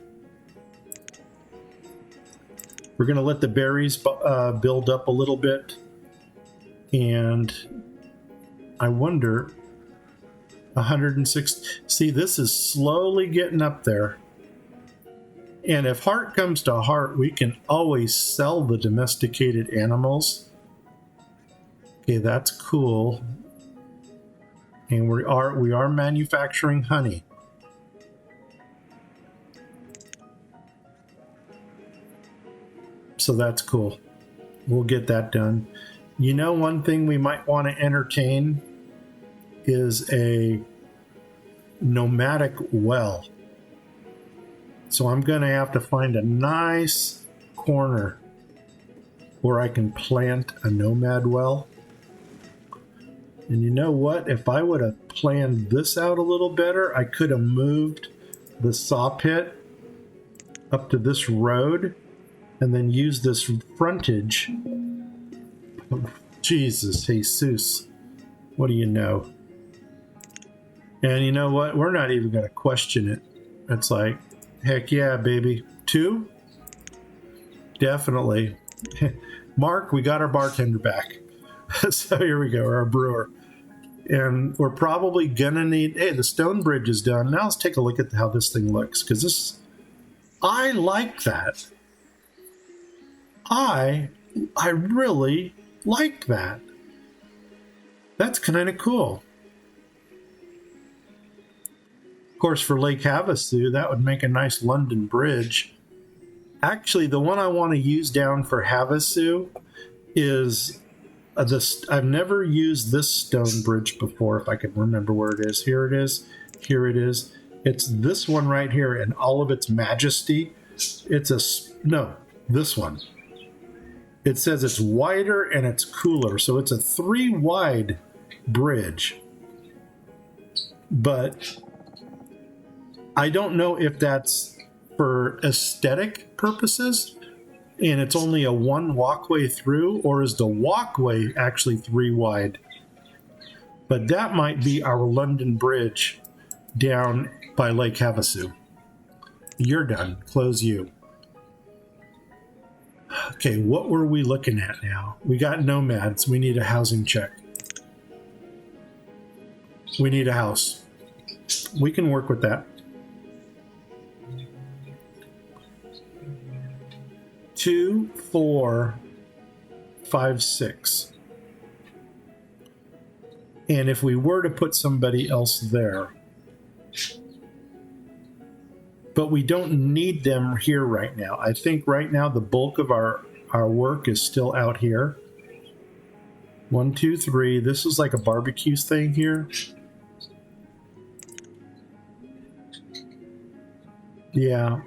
going to let the berries build up a little bit. And I wonder... 106. See, this is slowly getting up there. And if heart comes to heart, we can always sell the domesticated animals. Okay, that's cool. And we are manufacturing honey. So that's cool. We'll get that done. You know, one thing we might want to entertain is a nomadic well. So I'm going to have to find a nice corner where I can plant a nomad well. And you know what? If I would have planned this out a little better, I could have moved the saw pit up to this road and then used this frontage. Oh, Jesus, Jesus. What do you know? And you know what? We're not even going to question it. It's like, heck yeah, baby. 2? Definitely. Mark, we got our bartender back. So here we go, our brewer. And we're probably going to need... Hey, the stone bridge is done. Now let's take a look at how this thing looks. Because this... I like that. I really like that. That's kind of cool. Of course, for Lake Havasu, that would make a nice London bridge. Actually, the one I want to use down for Havasu is this. I've never used this stone bridge before, if I can remember where it is. Here it is. Here it is. It's this one right here in all of its majesty. No, this one. It says it's wider and it's cooler. So it's a 3 wide bridge. But I don't know if that's for aesthetic purposes and it's only a 1 walkway through, or is the walkway actually 3 wide? But that might be our London bridge down by Lake Havasu. You're done. Close you. Okay, what were we looking at now? We got nomads. We need a housing check. We need a house. We can work with that. 2, 4, 5, 6. And if we were to put somebody else there, but we don't need them here right now. I think right now the bulk of our work is still out here. 1, 2, 3. This is like a barbecue thing here. Yeah.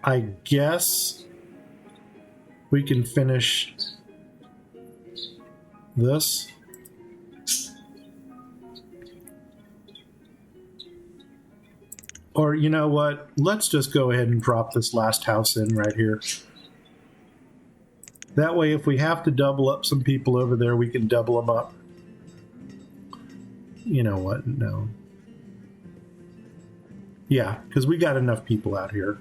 I guess we can finish this. Or you know what? Let's just go ahead and drop this last house in right here. That way, if we have to double up some people over there, we can double them up. You know what? No. Yeah, because we got enough people out here.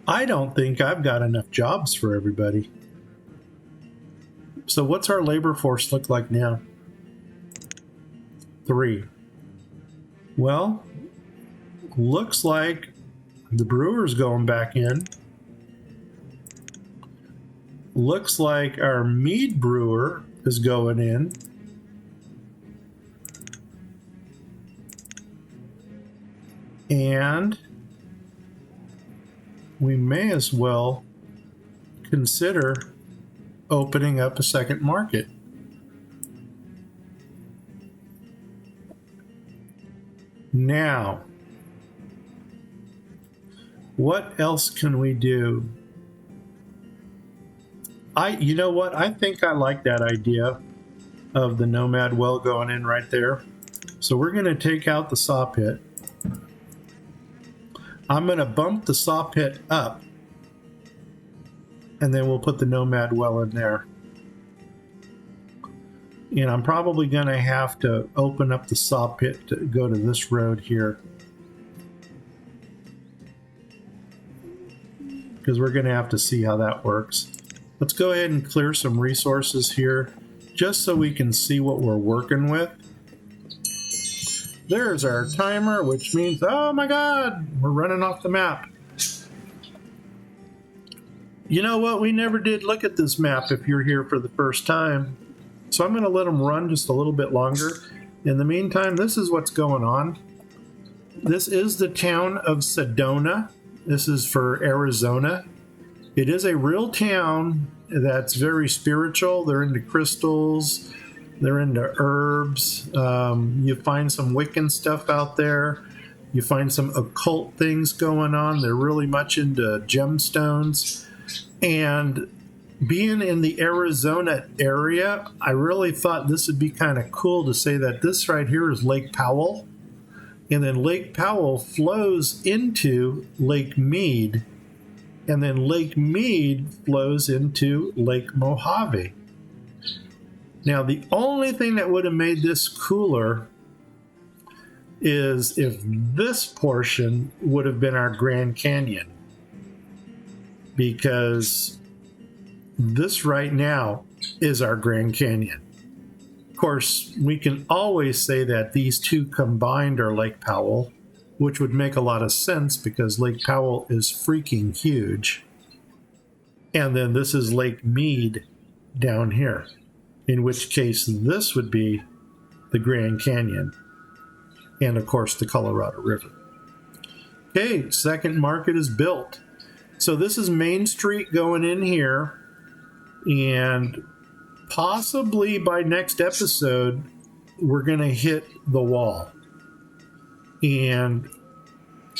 I don't think I've got enough jobs for everybody. So what's our labor force look like now? 3. Well, looks like the brewer's going back in. Looks like our mead brewer is going in. And we may as well consider opening up a second market. Now, what else can we do? You know what? I think I like that idea of the nomad well going in right there. So we're going to take out the saw pit. I'm going to bump the saw pit up, and then we'll put the nomad well in there. And I'm probably going to have to open up the saw pit to go to this road here, because we're going to have to see how that works. Let's go ahead and clear some resources here just so we can see what we're working with. There's our timer, which means, oh my god, we're running off the map. You know what? We never did look at this map if you're here for the first time. So I'm going to let them run just a little bit longer. In the meantime, this is what's going on. This is the town of Sedona. This is for Arizona. It is a real town that's very spiritual. They're into crystals. They're into herbs. You find some Wiccan stuff out there. You find some occult things going on. They're really much into gemstones. And being in the Arizona area, I really thought this would be kind of cool to say that this right here is Lake Powell. And then Lake Powell flows into Lake Mead. And then Lake Mead flows into Lake Mojave. Now, the only thing that would have made this cooler is if this portion would have been our Grand Canyon. Because this right now is our Grand Canyon. Of course, we can always say that these two combined are Lake Powell, which would make a lot of sense because Lake Powell is freaking huge. And then this is Lake Mead down here, in which case this would be the Grand Canyon. And of course, the Colorado River. Okay, second market is built. So this is Main Street going in here, and possibly by next episode, we're going to hit the wall. And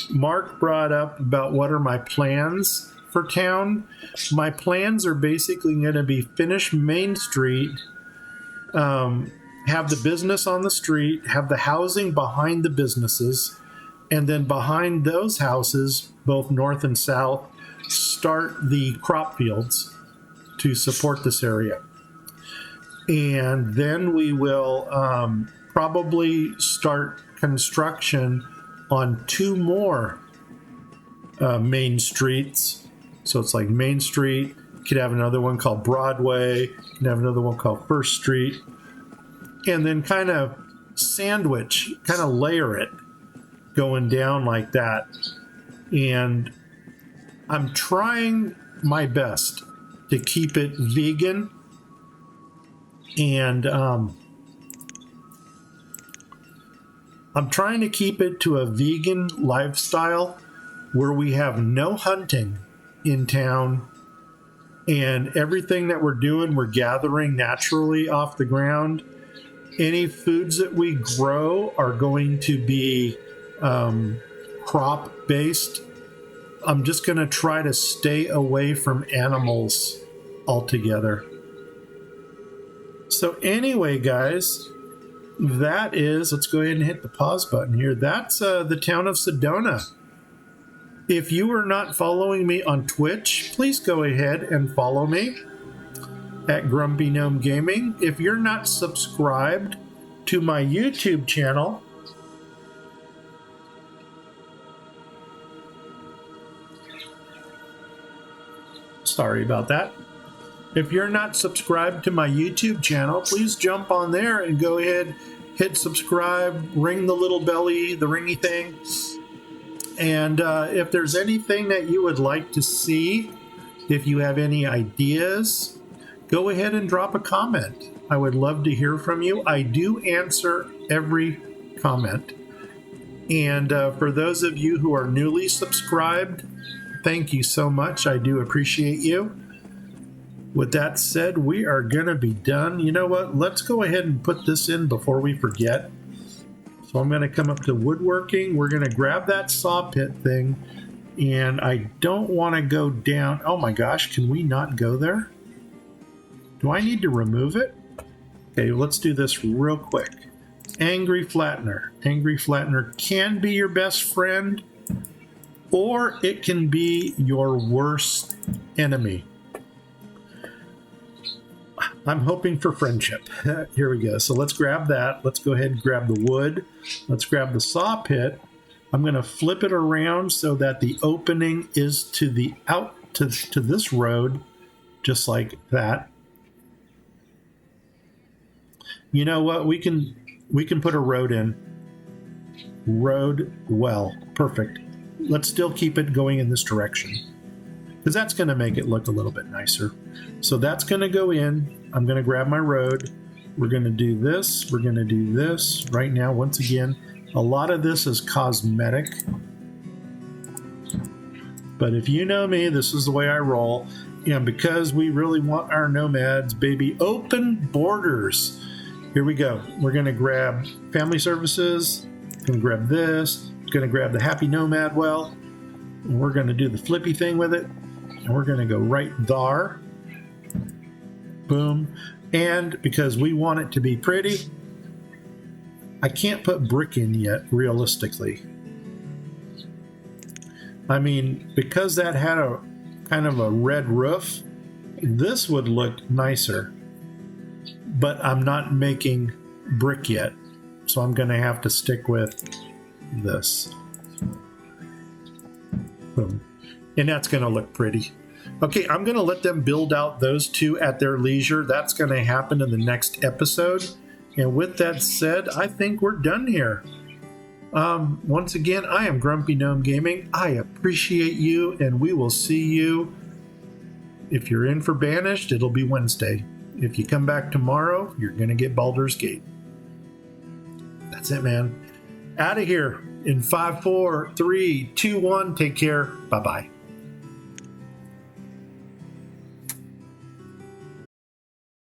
Mark brought up about what are my plans for town. My plans are basically going to be finish Main Street, have the business on the street, have the housing behind the businesses, and then behind those houses, both north and south, start the crop fields to support this area. And then we will probably start construction on two more main streets. So it's like Main Street, you could have another one called Broadway, you can have another one called First Street, and then kind of sandwich, kind of layer it going down like that. And I'm trying my best to keep it vegan, and I'm trying to keep it to a vegan lifestyle where we have no hunting in town, and everything that we're doing, we're gathering naturally off the ground. Any foods that we grow are going to be crop based. I'm just going to try to stay away from animals altogether. So anyway, guys, that is, let's go ahead and hit the pause button here. That's the town of Sedona. If you are not following me on Twitch, please go ahead and follow me at Grumpy Gnome Gaming. If you're not subscribed to my YouTube channel, sorry about that. If you're not subscribed to my YouTube channel, please jump on there and go ahead, hit subscribe, ring the little belly, the ringy thing. And if there's anything that you would like to see, if you have any ideas, go ahead and drop a comment. I would love to hear from you. I do answer every comment. And for those of you who are newly subscribed, thank you so much. I do appreciate you. With that said, we are going to be done. You know what? Let's go ahead and put this in before we forget. So I'm going to come up to woodworking. We're going to grab that saw pit thing. And I don't want to go down. Oh my gosh, can we not go there? Do I need to remove it? Okay, let's do this real quick. Angry Flattener. Angry Flattener can be your best friend, or it can be your worst enemy. I'm hoping for friendship. Here we go. So let's grab that. Let's go ahead and grab the wood. Let's grab the saw pit. I'm going to flip it around so that the opening is to the to this road just like that. You know what? We can put a road in. Road, well, perfect. Let's still keep it going in this direction, because that's going to make it look a little bit nicer. So that's going to go in. I'm going to grab my road. We're going to do this. We're going to do this. Right now, once again, a lot of this is cosmetic. But if you know me, this is the way I roll. And because we really want our nomads, baby, open borders. Here we go. We're going to grab family services. Going to grab this. Going to grab the happy nomad well. And we're going to do the flippy thing with it. And we're going to go right there. Boom. And because we want it to be pretty, I can't put brick in yet, realistically. I mean, because that had a kind of a red roof, this would look nicer. But I'm not making brick yet, so I'm going to have to stick with this. Boom. And that's going to look pretty. Okay, I'm going to let them build out those two at their leisure. That's going to happen in the next episode. And with that said, I think we're done here. Once again, I am Grumpy Gnome Gaming. I appreciate you, and we will see you. If you're in for Banished, it'll be Wednesday. If you come back tomorrow, you're going to get Baldur's Gate. That's it, man. Out of here in 5, 4, 3, 2, 1. Take care. Bye-bye.